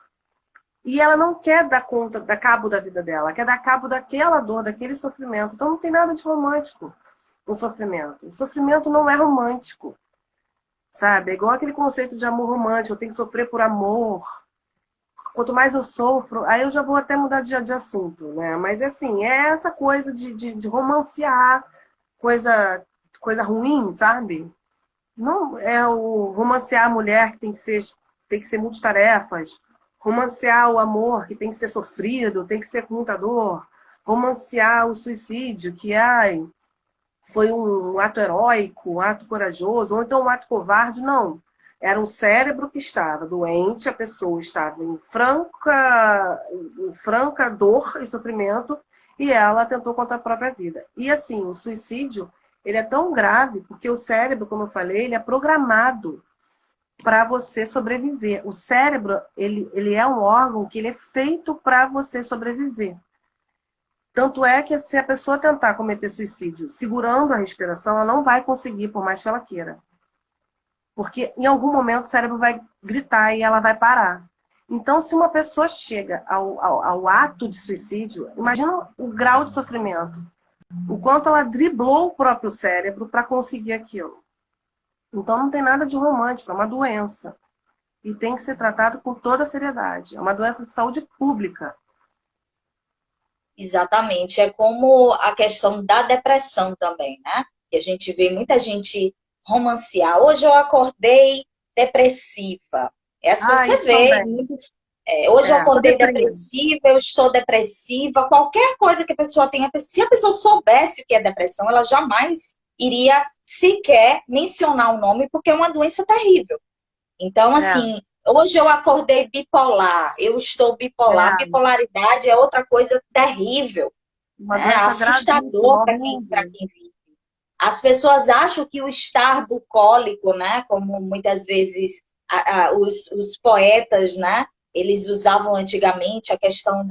E ela não quer dar conta, dar cabo da vida dela, ela quer dar cabo daquela dor, daquele sofrimento. Então não tem nada de romântico no sofrimento. O sofrimento não é romântico, sabe? É igual aquele conceito de amor romântico, eu tenho que sofrer por amor. Quanto mais eu sofro, aí eu já vou até mudar de assunto, né? Mas assim, é essa coisa de romancear coisa ruim, sabe? Não é o romancear a mulher que tem que ser multitarefas, romancear o amor que tem que ser sofrido, tem que ser com muita dor, romancear o suicídio, que foi um ato heróico, um ato corajoso, ou então um ato covarde, não. Era um cérebro que estava doente, a pessoa estava em franca dor e sofrimento, e ela tentou contra a própria vida. E assim, o suicídio, ele é tão grave, porque o cérebro, como eu falei, ele é programado para você sobreviver. O cérebro, ele é um órgão que ele é feito para você sobreviver. Tanto é que se a pessoa tentar cometer suicídio segurando a respiração, ela não vai conseguir, por mais que ela queira. Porque em algum momento o cérebro vai gritar e ela vai parar. Então, se uma pessoa chega ao ato de suicídio, imagina o grau de sofrimento. O quanto ela driblou o próprio cérebro para conseguir aquilo. Então, não tem nada de romântico, é uma doença. e tem que ser tratado com toda a seriedade. É uma doença de saúde pública. Exatamente. É como a questão da depressão também, né? Que a gente vê muita gente romancear. Hoje eu acordei depressiva. Ah, Você isso vê também. muitos. Hoje eu Tô acordei deprimido. depressiva, eu estou depressiva. Qualquer coisa que a pessoa tenha, se a pessoa soubesse o que é depressão, ela jamais iria sequer mencionar o nome, porque é uma doença terrível. Então, É, assim, hoje eu acordei bipolar, eu estou bipolar. é Bipolaridade é outra coisa terrível, uma né? doença Assustador gravíssima, para horrível. quem vive. As pessoas acham que o estar bucólico, né? Como muitas vezes os poetas, né? Eles usavam antigamente a questão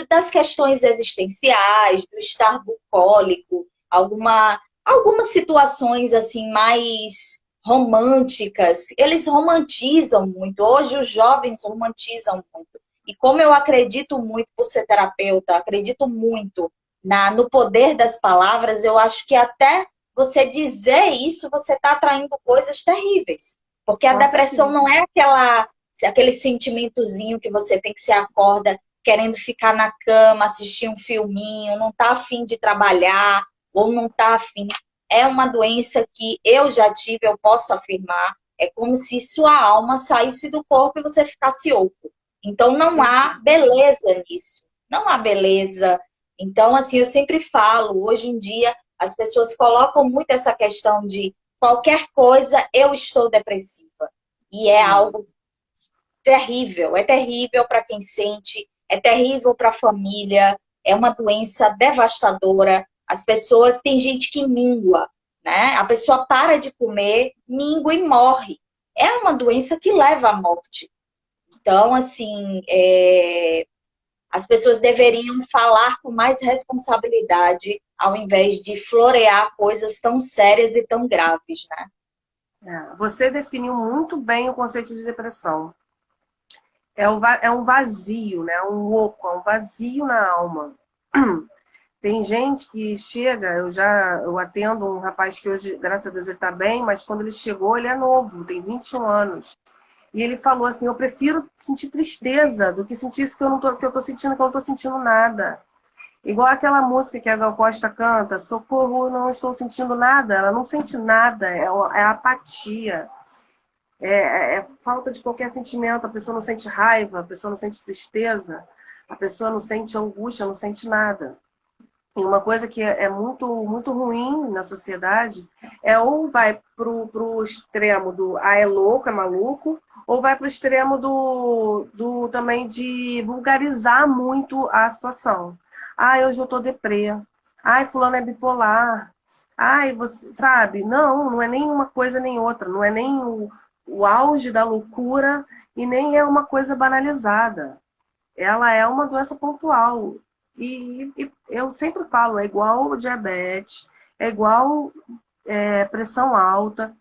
das questões existenciais, do estar bucólico, algumas situações assim mais românticas. Eles romantizam muito. Hoje os jovens romantizam muito. E como eu acredito muito, por ser terapeuta, acredito muito no poder das palavras, eu acho que até você dizer isso, você está atraindo coisas terríveis. Porque a Com depressão certeza. não é aquele sentimentozinho que você tem que se acorda querendo ficar na cama, assistir um filminho, não está afim de trabalhar, ou não está afim. É uma doença que eu já tive, eu posso afirmar, é como se sua alma saísse do corpo e você ficasse oco. Então não há beleza nisso. Não há beleza. Então, assim, eu sempre falo, hoje em dia, as pessoas colocam muito essa questão de qualquer coisa, eu estou depressiva. E é Sim. algo terrível. É terrível para quem sente, é terrível para a família, é uma doença devastadora. As pessoas, tem gente que mingua, né? A pessoa para de comer, mingua e morre. É uma doença que leva à morte. Então, assim, as pessoas deveriam falar com mais responsabilidade, ao invés de florear coisas tão sérias e tão graves, né? Você definiu muito bem o conceito de depressão. É um vazio, né? Um oco, é um vazio na alma. Tem gente que chega, eu atendo um rapaz que hoje, graças a Deus, ele está bem, mas quando ele chegou, ele é novo, tem 21 anos. E ele falou assim: eu prefiro sentir tristeza do que sentir isso que eu tô sentindo, que eu não tô sentindo nada. Igual aquela música que a Gal Costa canta, Socorro, não estou sentindo nada. Ela não sente nada, é apatia, é falta de qualquer sentimento. A pessoa não sente raiva, a pessoa não sente tristeza, a pessoa não sente angústia, não sente nada. E uma coisa que é muito, muito ruim na sociedade é ou vai pro extremo do é louco, é maluco, ou vai pro extremo do também de vulgarizar muito a situação. Ai, hoje eu tô deprê. Ai, fulano é bipolar. Ai, você sabe? Não, não é nem uma coisa nem outra. Não é nem o auge da loucura e nem é uma coisa banalizada. Ela é uma doença pontual. E eu sempre falo, é igual diabetes, é igual pressão alta.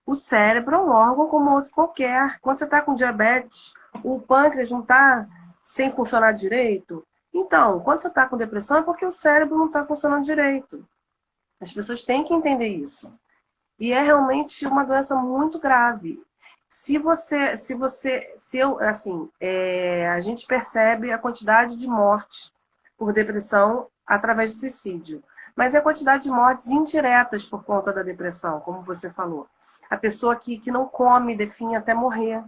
O cérebro é um órgão como outro qualquer. Quando você está com diabetes, o pâncreas não está sem funcionar direito. Então, quando você está com depressão, é porque o cérebro não está funcionando direito. As pessoas têm que entender isso. E é realmente uma doença muito grave. Se eu, assim, a gente percebe a quantidade de mortes por depressão através do suicídio, mas é a quantidade de mortes indiretas por conta da depressão, como você falou. A pessoa que não come, definha até morrer.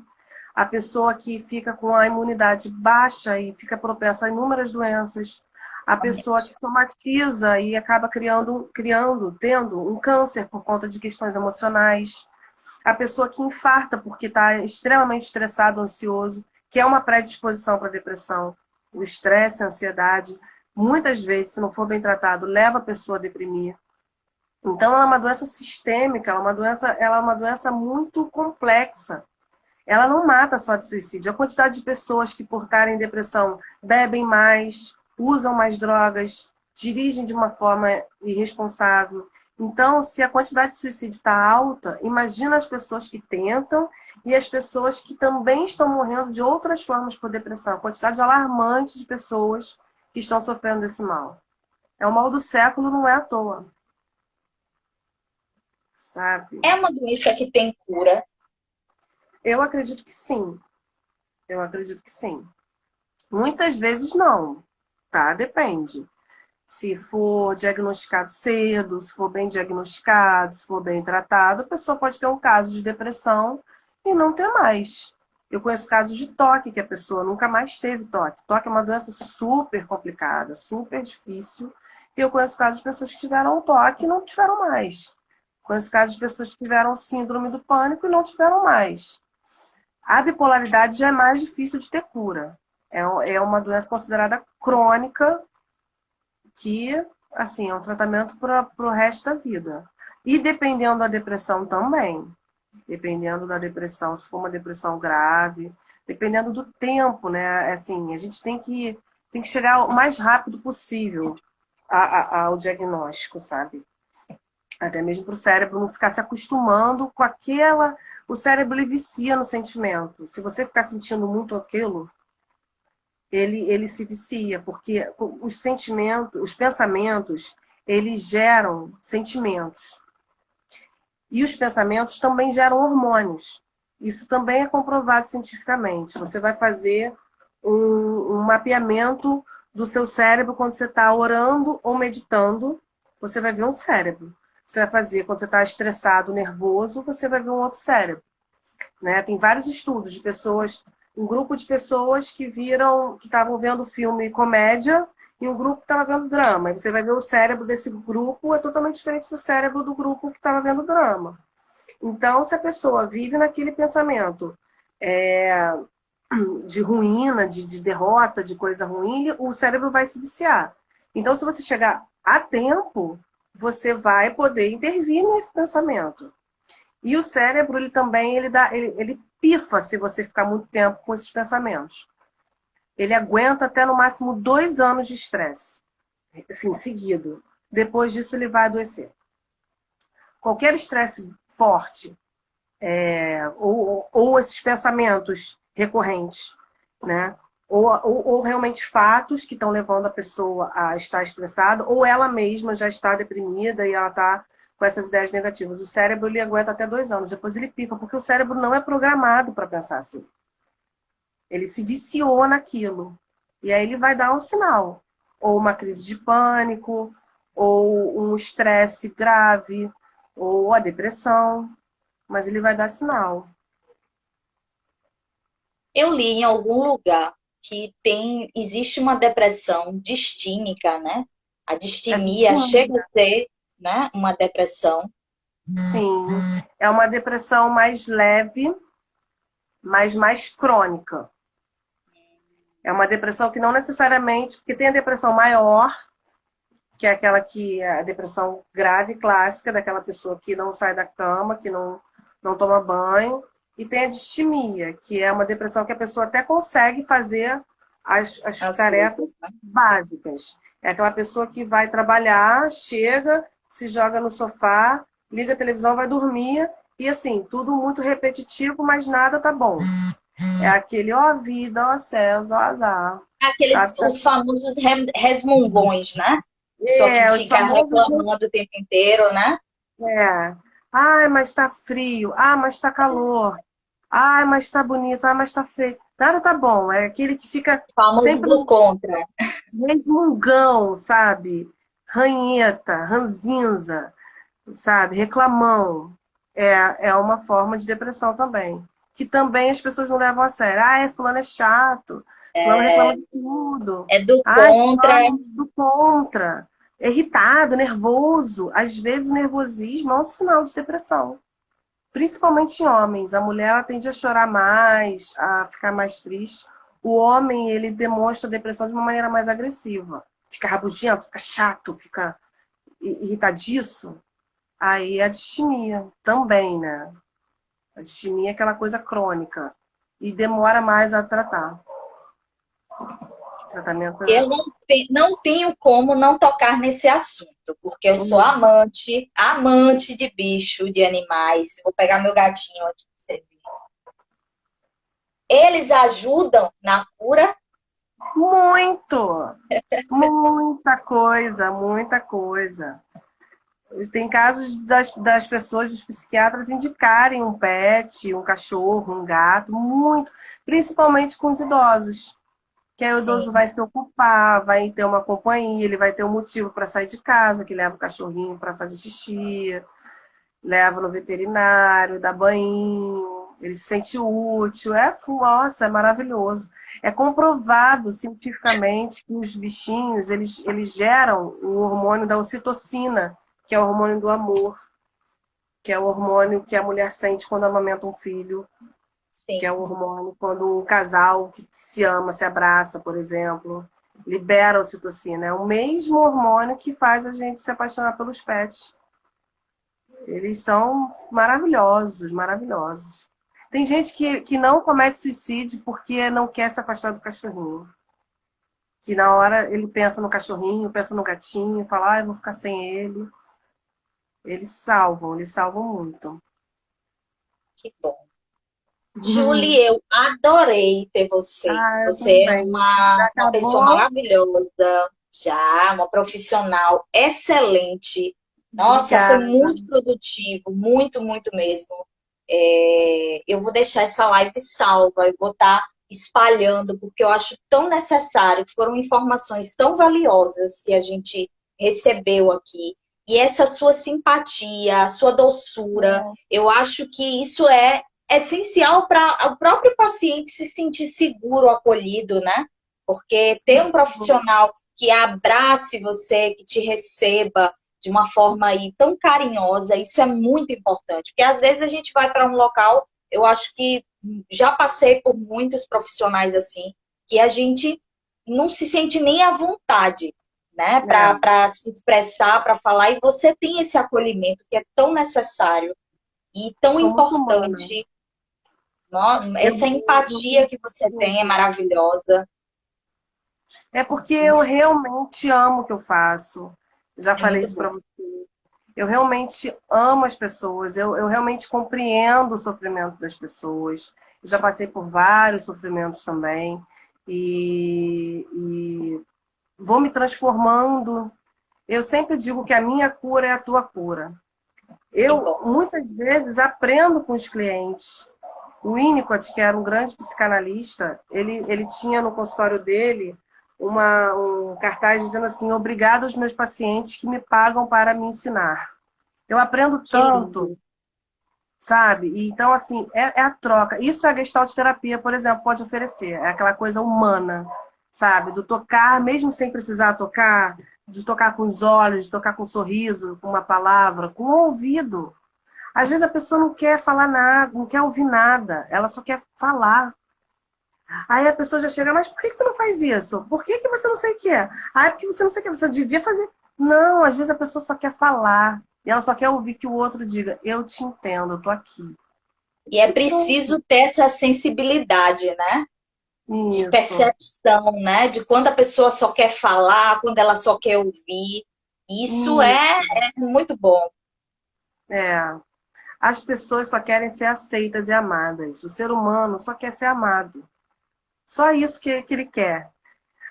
A pessoa que fica com a imunidade baixa e fica propensa a inúmeras doenças. A pessoa que somatiza e acaba tendo um câncer por conta de questões emocionais. A pessoa que infarta porque está extremamente estressado, ansioso, que é uma predisposição para depressão. O estresse, a ansiedade, muitas vezes, se não for bem tratado, leva a pessoa a deprimir. Então, ela é uma doença sistêmica, ela é uma doença muito complexa. Ela não mata só de suicídio. A quantidade de pessoas que, por estarem em depressão, bebem mais, usam mais drogas, dirigem de uma forma irresponsável. Então, se a quantidade de suicídio está alta, imagina as pessoas que tentam e as pessoas que também estão morrendo de outras formas por depressão. A quantidade alarmante de pessoas que estão sofrendo desse mal. É o mal do século, não é à toa, sabe? É uma doença que tem cura. Eu acredito que sim. Eu acredito que sim. Muitas vezes não, tá? Depende. Se for diagnosticado cedo, se for bem diagnosticado, se for bem tratado, a pessoa pode ter um caso de depressão e não ter mais. Eu conheço casos de toque, que a pessoa nunca mais teve toque. Toque é uma doença super complicada, super difícil. E eu conheço casos de pessoas que tiveram toque e não tiveram mais. Conheço casos de pessoas que tiveram síndrome do pânico e não tiveram mais. A bipolaridade já é mais difícil de ter cura. É uma doença considerada crônica que, assim, é um tratamento para o resto da vida. E dependendo da depressão também. Dependendo da depressão, se for uma depressão grave, dependendo do tempo, né? Assim, a gente tem que chegar o mais rápido possível ao diagnóstico, sabe? Até mesmo para o cérebro não ficar se acostumando com aquela. O cérebro ele vicia no sentimento. Se você ficar sentindo muito aquilo, ele se vicia, porque os sentimentos, os pensamentos, eles geram sentimentos. E os pensamentos também geram hormônios. Isso também é comprovado cientificamente. Você vai fazer um mapeamento do seu cérebro quando você está orando ou meditando, você vai ver um cérebro. Você vai fazer quando você está estressado, nervoso, você vai ver um outro cérebro. Né? Tem vários estudos de pessoas, um grupo de pessoas que estavam vendo filme comédia e um grupo que estava vendo drama. E você vai ver o cérebro desse grupo é totalmente diferente do cérebro do grupo que estava vendo drama. Então, se a pessoa vive naquele pensamento de ruína, de derrota, de coisa ruim, o cérebro vai se viciar. Então, se você chegar a tempo, você vai poder intervir nesse pensamento. E o cérebro, ele também, ele pifa se você ficar muito tempo com esses pensamentos. Ele aguenta até no máximo 2 anos de estresse, assim, seguido. Depois disso, ele vai adoecer. Qualquer estresse forte, ou esses pensamentos recorrentes, né? Ou realmente fatos que estão levando a pessoa a estar estressada, ou ela mesma já está deprimida e ela está com essas ideias negativas. O cérebro ele aguenta até 2 anos, depois ele pifa, porque o cérebro não é programado para pensar assim. Ele se viciou naquilo. E aí ele vai dar um sinal. Ou uma crise de pânico, ou um estresse grave, ou a depressão. Mas ele vai dar sinal. Eu li em algum lugar que existe uma depressão distímica, né? A É distimia chega distinto. a ser, né, uma depressão. Sim. É uma depressão mais leve, mas mais crônica. É uma depressão que não necessariamente, porque tem a depressão maior, que é aquela que é a depressão grave, clássica, daquela pessoa que não sai da cama, que não toma banho, e tem a distimia, que é uma depressão que a pessoa até consegue fazer as As tarefas coisas, né? básicas. É aquela pessoa que vai trabalhar, chega, se joga no sofá, liga a televisão, vai dormir, e assim, tudo muito repetitivo, mas nada tá bom. É aquele, ó vida, ó céus, ó azar. Aqueles, Sabe? os famosos resmungões, né? Só que Os fica famosos. reclamando o tempo inteiro, né? É. Ai, mas tá frio. Ah, mas tá calor. Ai, mas tá bonito. Ai, mas tá feio. Nada tá bom. É aquele que fica O famoso sempre do contra. resmungão, sabe? Ranheta, ranzinza, sabe? Reclamão. É uma forma de depressão também. Que também as pessoas não levam a sério. Ah, fulano é chato. Fulano reclama de tudo. É do Ai, contra. fulano é do contra. Irritado, nervoso. Às vezes o nervosismo é um sinal de depressão. Principalmente em homens. A mulher ela tende a chorar mais, a ficar mais triste. O homem, ele demonstra a depressão de uma maneira mais agressiva. Fica rabugento, fica chato, fica irritadiço. Aí a distimia também, né? A distimia é aquela coisa crônica e demora mais a tratar. O tratamento Eu não tenho como não tocar nesse assunto, porque eu sou amante, amante de bicho, de animais. Vou pegar meu gatinho aqui pra você ver. Eles ajudam na cura. muito, muita coisa, muita coisa. Tem casos das pessoas, dos psiquiatras, indicarem um pet, um cachorro, um gato, muito, principalmente com os idosos. Que aí o Sim, idoso vai se ocupar, vai ter uma companhia, ele vai ter um motivo para sair de casa, que leva o cachorrinho para fazer xixi, leva no veterinário, dá banho, ele se sente útil. Nossa, é maravilhoso. É comprovado cientificamente que os bichinhos, eles geram o hormônio da ocitocina, que é o hormônio do amor, que é o hormônio que a mulher sente quando amamenta um filho, que é o sim. hormônio quando um casal que se ama, se abraça, por exemplo, libera a ocitocina. É o mesmo hormônio que faz a gente se apaixonar pelos pets. Eles são maravilhosos, maravilhosos. Tem gente que não comete suicídio porque não quer se afastar do cachorrinho. Que na hora ele pensa no cachorrinho, pensa no gatinho, fala, ah, eu vou ficar sem ele. Eles salvam muito. Que bom. Julie, eu adorei ter você. Ah, eu Você é também. Já uma pessoa acabou? maravilhosa, já, uma profissional excelente. Nossa, foi Obrigada. muito produtivo, muito, muito mesmo. Eu vou deixar essa live salva, eu vou estar espalhando, porque eu acho tão necessário, foram informações tão valiosas que a gente recebeu aqui. E essa sua simpatia, a sua doçura, eu acho que isso é essencial para o próprio paciente se sentir seguro, acolhido, né? Porque ter um profissional que abrace você, que te receba de uma forma aí tão carinhosa, isso é muito importante. Porque às vezes a gente vai para um local, eu acho que já passei por muitos profissionais assim, que a gente não se sente nem à vontade, né, É, para se expressar, para falar, e você tem esse acolhimento que é tão necessário e tão sou muito humana. importante. Eu, Essa empatia que você tem é maravilhosa. é porque eu realmente amo o que eu faço. Já É falei muito isso para bom. você. Eu realmente amo as pessoas. Eu realmente compreendo o sofrimento das pessoas. Eu já passei por vários sofrimentos também. E vou me transformando. Eu sempre digo que a minha cura é a tua cura. Que Eu, bom. muitas vezes, aprendo com os clientes. O Winnicott, que era um grande psicanalista, ele tinha no consultório dele um cartaz dizendo assim: obrigado aos meus pacientes que me pagam para me ensinar. Eu aprendo Que tanto, lindo. sabe? E, então, assim, é a troca. Isso a Gestalt terapia, por exemplo, pode oferecer. É aquela coisa humana, sabe? Do tocar, mesmo sem precisar tocar, de tocar com os olhos, de tocar com um sorriso, com uma palavra, com o ouvido. Às vezes a pessoa não quer falar nada, não quer ouvir nada, ela só quer falar. Aí a pessoa já chega, mas por que você não faz isso? Por que você não sei o que é? Ah, é porque você não sei o que, você devia fazer. Não, às vezes a pessoa só quer falar. E ela só quer ouvir que o outro diga, eu te entendo, eu tô aqui. E é E pronto. preciso ter essa sensibilidade, né? De Isso. percepção, né? De quando a pessoa só quer falar, quando ela só quer ouvir. Isso Isso. é muito bom. É. As pessoas só querem ser aceitas e amadas. O ser humano só quer ser amado. Só isso que ele quer.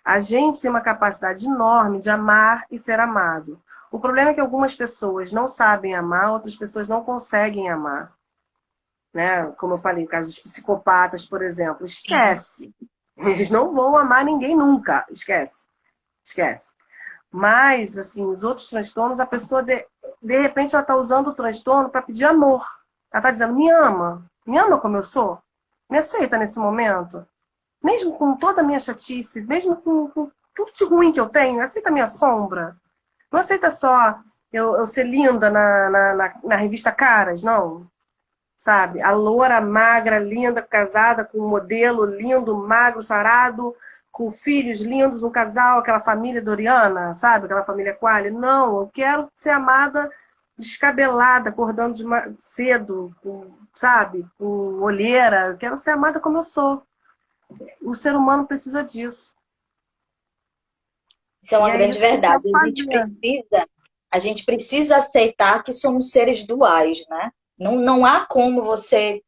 A gente tem uma capacidade enorme de amar e ser amado. O problema é que algumas pessoas não sabem amar, outras pessoas não conseguem amar. Né? Como eu falei, o caso dos psicopatas, por exemplo, Sim, esquece. Eles não vão amar ninguém nunca. Esquece. Esquece. Mas, assim, os outros transtornos, a pessoa, de repente, ela está usando o transtorno para pedir amor. Ela está dizendo, me ama como eu sou, me aceita nesse momento. Mesmo com toda a minha chatice, mesmo com tudo de ruim que eu tenho, aceita a minha sombra. Não aceita só eu ser linda na revista Caras, não. Sabe? A loura, magra, linda, casada com um modelo lindo, magro, sarado, com filhos lindos, um casal, aquela família Doriana, sabe? Aquela família Quali. Não, eu quero ser amada descabelada, acordando cedo, sabe? Com olheira. Eu quero ser amada como eu sou. O ser humano precisa disso. isso é E uma é grande isso que eu quero verdade. fazer. A gente precisa aceitar que somos seres duais, né? Não há como você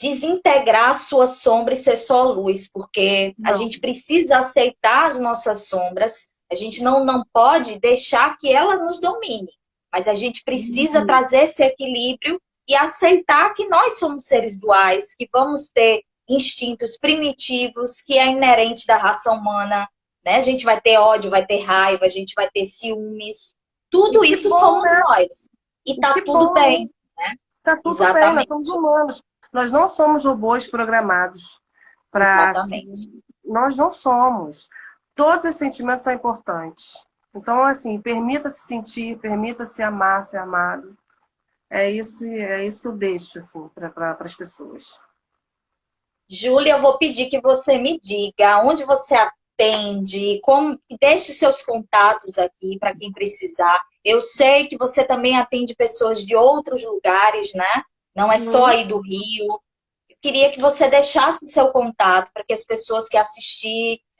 desintegrar a sua sombra e ser só luz, porque a Não, gente precisa aceitar as nossas sombras, a gente não pode deixar que ela nos domine. mas a gente precisa trazer esse equilíbrio e aceitar que nós somos seres duais, que vamos ter instintos primitivos, que é inerente da raça humana, né? A gente vai ter ódio, vai ter raiva, a gente vai ter ciúmes. E Tudo que isso bom, somos né? nós. E E tá que tudo bom, né? bem, né? Tá tudo bem, nós Exatamente, somos humanos. Nós não somos robôs programados para se... exatamente. Nós não somos. Todos esses sentimentos são importantes. Então, assim, permita-se sentir, permita-se amar, ser amado. É isso que eu deixo, assim, para as pessoas. Júlia, eu vou pedir que você me diga onde você atende, como, deixe seus contatos aqui para quem precisar. Eu sei que você também atende pessoas de outros lugares, né? Não é só Uhum. aí do Rio. Eu queria que você deixasse seu contato para que as pessoas que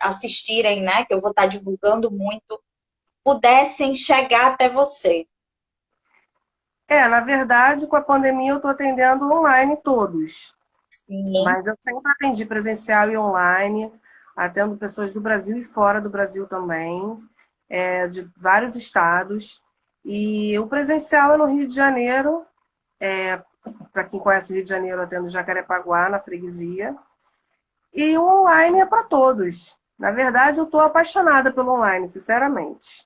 assistirem, né? Que eu vou estar divulgando muito, pudessem chegar até você. Na verdade, com a pandemia eu estou atendendo online todos. Sim. Mas eu sempre atendi presencial e online, atendo pessoas do Brasil e fora do Brasil também, de vários estados. E o presencial é no Rio de Janeiro. Para quem conhece o Rio de Janeiro, eu atendo Jacarepaguá, na freguesia. E o online é para todos. Na verdade, eu estou apaixonada pelo online, sinceramente.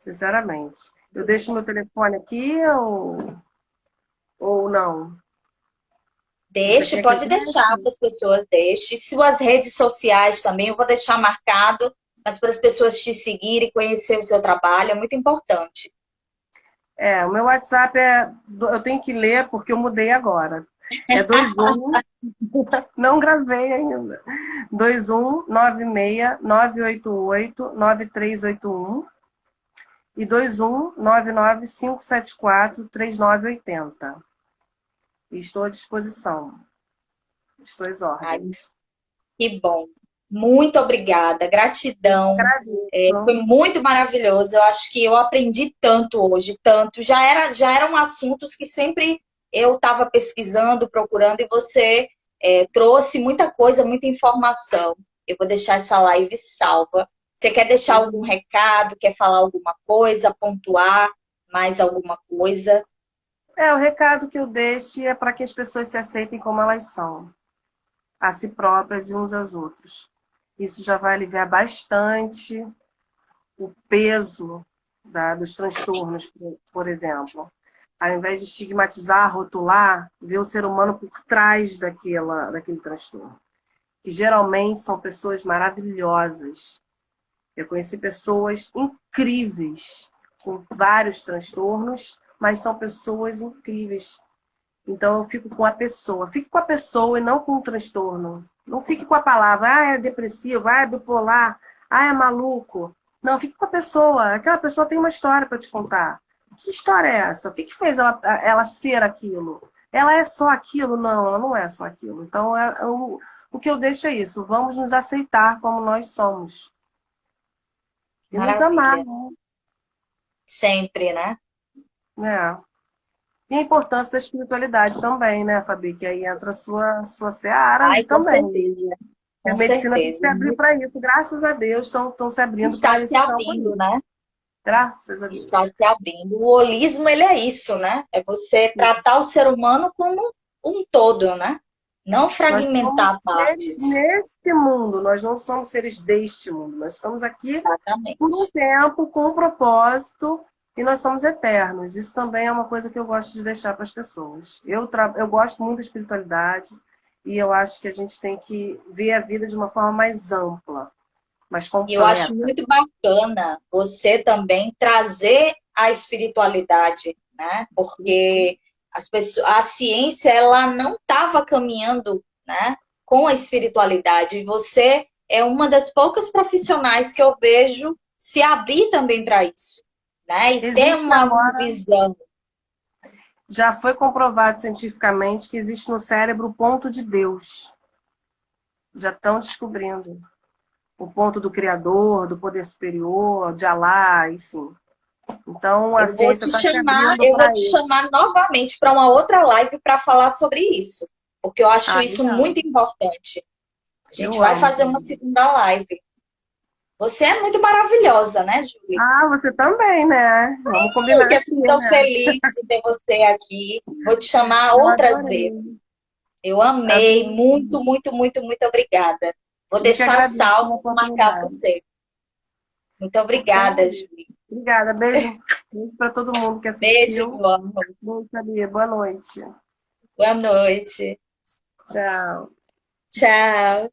Sinceramente. Eu deixo meu telefone aqui ou não? Você Deixe, quer que eu pode deixe? deixar para as pessoas, deixe. Suas redes sociais também, eu vou deixar marcado, mas para as pessoas te seguirem e conhecer o seu trabalho, é muito importante. O meu WhatsApp eu tenho que ler porque eu mudei agora. É 21, não gravei ainda. 2196-988-9381 e 21-99574-3980. Estou à disposição. Estou às Ai, ordens. que bom. Muito obrigada, gratidão. Foi Agradeço. muito maravilhoso. Eu acho que eu aprendi tanto hoje, tanto. Já eram assuntos que sempre eu estava pesquisando, procurando, e você trouxe muita coisa, muita informação. Eu vou deixar essa live salva. Você quer deixar algum recado? Quer falar alguma coisa? Pontuar mais alguma coisa? O recado que eu deixo é para que as pessoas se aceitem como elas são, a si próprias e uns aos outros. Isso já vai aliviar bastante o peso dos transtornos, por exemplo. Ao invés de estigmatizar, rotular, ver o ser humano por trás daquele transtorno. Que geralmente são pessoas maravilhosas. Eu conheci pessoas incríveis, com vários transtornos, mas são pessoas incríveis. Então eu fico com a pessoa. Fique com a pessoa e não com o transtorno. Não fique com a palavra, é depressivo, é bipolar, é maluco. Não, fique com a pessoa. Aquela pessoa tem uma história para te contar. Que história é essa? O que fez ela ser aquilo? Ela é só aquilo? Não, ela não é só aquilo. Então, o que eu deixo é isso. Vamos nos aceitar como nós somos. E nos amar, Maravilha. Sempre, né? né? E a importância da espiritualidade também, né, Fabi? Que aí entra a sua seara ali Ai, com também. certeza. E a Com medicina tem que certeza. se abrir para isso. Graças a Deus estão se abrindo Está para se esse campo abrindo, aí. né? Graças a Está Deus. se abrindo. O holismo, ele é isso, né? É você tratar o ser humano como um todo, né? Não Nós somos fragmentar seres partes. neste mundo, nós não somos seres deste mundo. Nós estamos aqui por um Exatamente. tempo, com um propósito, e nós somos eternos. Isso também é uma coisa que eu gosto de deixar para as pessoas. Eu gosto muito da espiritualidade, e eu acho que a gente tem que ver a vida de uma forma mais ampla, mais E eu acho completa. muito bacana você também trazer a espiritualidade, né? Porque a ciência, ela não estava caminhando, né, com a espiritualidade. E você é uma das poucas profissionais que eu vejo se abrir também para isso, né? E ter Existe uma agora, visão. já foi comprovado cientificamente que existe no cérebro o ponto de Deus. Já estão descobrindo. O ponto do Criador, do poder superior, de Alá, enfim. Então, a ciência está se abrindo Eu vou para te isso. chamar novamente para uma outra live para falar sobre isso, porque eu acho Ah, isso legal. muito importante. A gente Eu vai amo fazer uma também. segunda live. Você é muito maravilhosa, né, Júlia? Ah, você também, né? Vamos combinar Eu aqui, fico tão né? feliz de ter você aqui. Vou te chamar Eu outras vezes. adorei. Eu amei. Adorei. Muito, muito, muito, muito obrigada. Vou Eu que deixar agradeço salvo pela e marcar oportunidade. você. Muito obrigada, Então, Júlia. obrigada. Beijo. Beijo para todo mundo que Beijo, assistiu. meu amor. Beijo, Sabia. Boa noite. Boa noite. Tchau. Tchau.